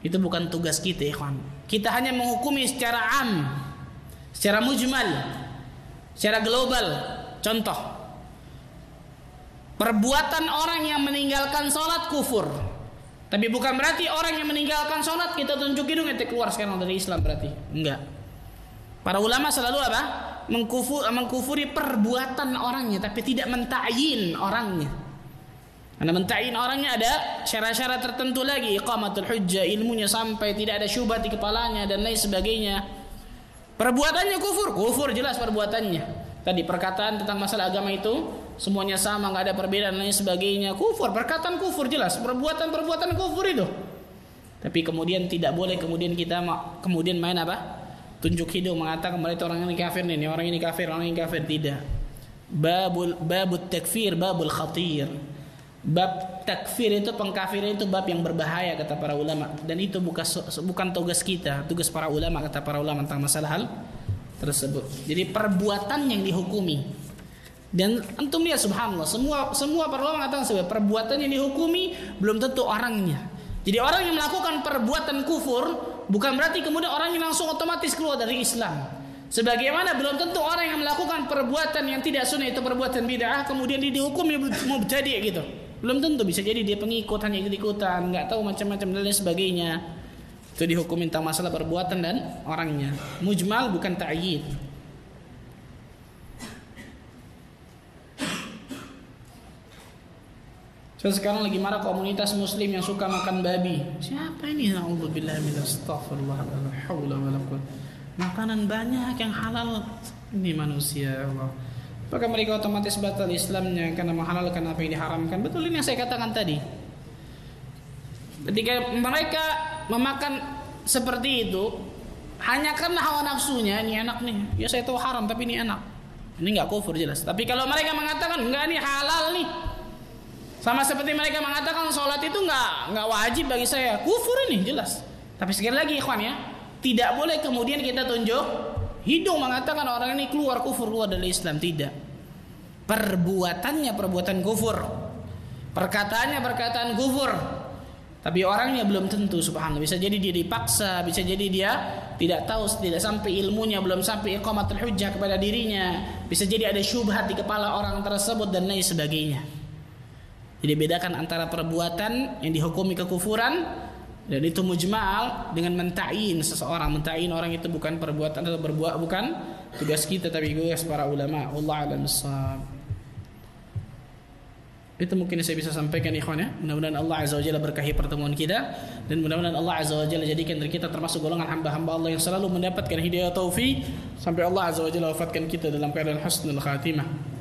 Itu bukan tugas kita, ikhwan. Kita hanya menghukumi secara am, secara mujmal, secara global. Contoh, Perbuatan orang yang meninggalkan sholat kufur. Tapi bukan berarti orang yang meninggalkan sholat kita tunjuk hidung itu keluar sekarang dari Islam berarti. Enggak. Para ulama selalu apa? Mengkufuri perbuatan orangnya, tapi tidak mentakyin orangnya. Karena mentakyin orangnya ada syarat-syarat tertentu lagi. Iqamatul hujjah, ilmunya sampai, tidak ada syubhat di kepalanya dan lain sebagainya. Perbuatannya kufur jelas perbuatannya. Tadi perkataan tentang masalah agama itu semuanya sama, nggak ada perbedaan dan lain sebagainya. Kufur, perkataan kufur jelas, perbuatan kufur itu. Tapi kemudian tidak boleh kemudian kita kemudian main apa? Tunjuk hidung mengatakan mereka orang ini kafir nih, orang ini kafir, orang ini kafir, tidak. Babut takfir, babul khatir. Bab takfir itu, pengkafiran itu bab yang berbahaya kata para ulama, dan itu bukan tugas kita, tugas para ulama kata para ulama tentang masalah hal tersebut. Jadi perbuatan yang dihukumi. Dan antum lihat subhanallah, semua para ulama mengatakan sebagai perbuatan yang dihukumi belum tentu orangnya. Jadi orang yang melakukan perbuatan kufur bukan berarti kemudian orang yang langsung otomatis keluar dari Islam. Sebagaimana belum tentu orang yang melakukan perbuatan yang tidak sunnah itu perbuatan bid'ah kemudian dia dihukumi mubtadi' gitu. Belum tentu, bisa jadi dia pengikut, hanya ikut-ikutan, enggak tahu macam-macam dan lain sebagainya. Itu dihukum tentang masalah perbuatan dan orangnya. Mujmal bukan ta'yid. So, sekarang lagi marah komunitas muslim yang suka makan babi. Siapa ini? Na'udzubillah min astaghfirullah wala haula wala quwwata. Makanan banyak yang halal. Ini manusia Allah. Apakah mereka otomatis batal Islamnya karena menghalalkan apa yang diharamkan? Betul ini yang saya katakan tadi. Ketika mereka memakan seperti itu hanya karena hawa nafsunya, ini enak nih, ya saya tahu haram tapi ini enak, ini nggak kufur jelas. Tapi kalau mereka mengatakan enggak, ini halal nih, sama seperti mereka mengatakan sholat itu nggak wajib bagi saya, kufur ini jelas. Tapi sekali lagi ikhwan ya, tidak boleh kemudian kita tunjuk hidung mengatakan orang ini keluar kufur, keluar dari Islam. Tidak. Perbuatannya perbuatan kufur, perkataannya perkataan kufur. Tapi orangnya belum tentu, subhanallah. Bisa jadi dia dipaksa, bisa jadi dia tidak tahu, tidak sampai ilmunya, belum sampai iqamatul hujjah kepada dirinya. Bisa jadi ada syubhat di kepala orang tersebut dan lain sebagainya. Jadi bedakan antara perbuatan yang dihukumi kekufuran dan itu mujmal dengan mentakyin seseorang. Mentakyin orang itu bukan perbuatan atau berbuat, bukan tugas kita tapi tugas para ulama. Wallahu a'lam bissawab. Itu mungkin saya bisa sampaikan ikhwan ya. Mudah-mudahan Allah Azza wa Jalla berkahi pertemuan kita, dan mudah-mudahan Allah Azza wa Jalla jadikan dari kita termasuk golongan hamba-hamba Allah yang selalu mendapatkan hidayah taufik sampai Allah Azza wa Jalla wafatkan kita dalam keadaan husnul khatimah.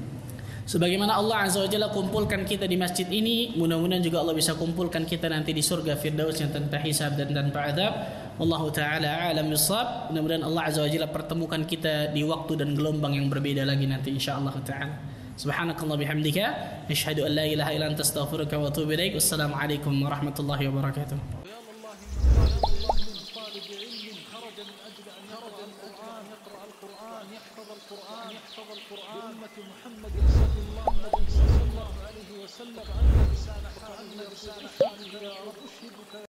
Sebagaimana Allah Azza wa Jalla kumpulkan kita di masjid ini, mudah-mudahan juga Allah bisa kumpulkan kita nanti di surga Firdaus yang tanpa hisab dan tanpa azab. Wallahu taala a'lam bissawab. Mudah-mudahan Allah Azza wa Jalla pertemukan kita di waktu dan gelombang yang berbeda lagi nanti insyaallah taala. Subhanakallah bihamdika asyhadu an la ilaha illa anta astaghfiruka wa atubu ilaik. Wassalamu alaikum warahmatullahi wabarakatuh.